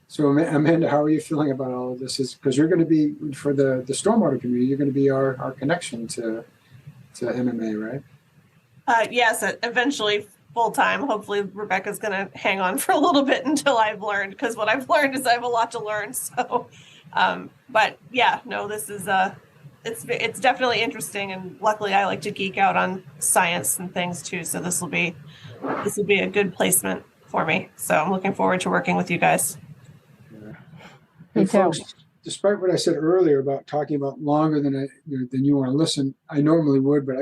So Amanda, how are you feeling about all of this? Because you're going to be, for the stormwater community, you're going to be our connection to MMA, right? Yes, eventually full time. Hopefully Rebecca's going to hang on for a little bit until I've learned, because what I've learned is I have a lot to learn. So, but yeah, no, this is it's definitely interesting, and luckily I like to geek out on science and things too. So this will be a good placement for me. So I'm looking forward to working with you guys. And folks, despite what I said earlier about talking about longer than you want to listen, I normally would, but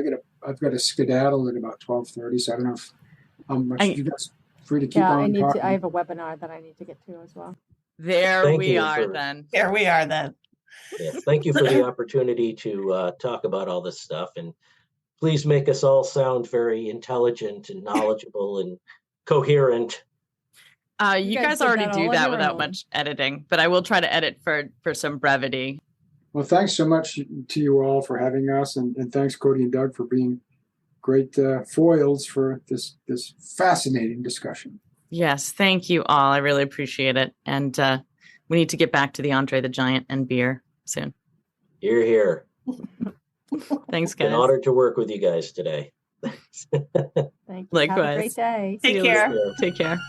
I've got to skedaddle at about 12:30. So I don't know how much you guys free to keep on talking. I have a webinar that I need to get to as well. There we are then. Yes, thank you for the opportunity to talk about all this stuff, and please make us all sound very intelligent and knowledgeable and coherent. You guys already do that without much editing, but I will try to edit for some brevity. Well, thanks so much to you all for having us, and thanks Cody and Doug for being great foils for this fascinating discussion. Yes, thank you all. I really appreciate it, and we need to get back to the Andre the Giant and beer soon. You're here. Thanks, guys. Been honored to work with you guys today. Thank you. Likewise. Have a great day. Take care. Take care.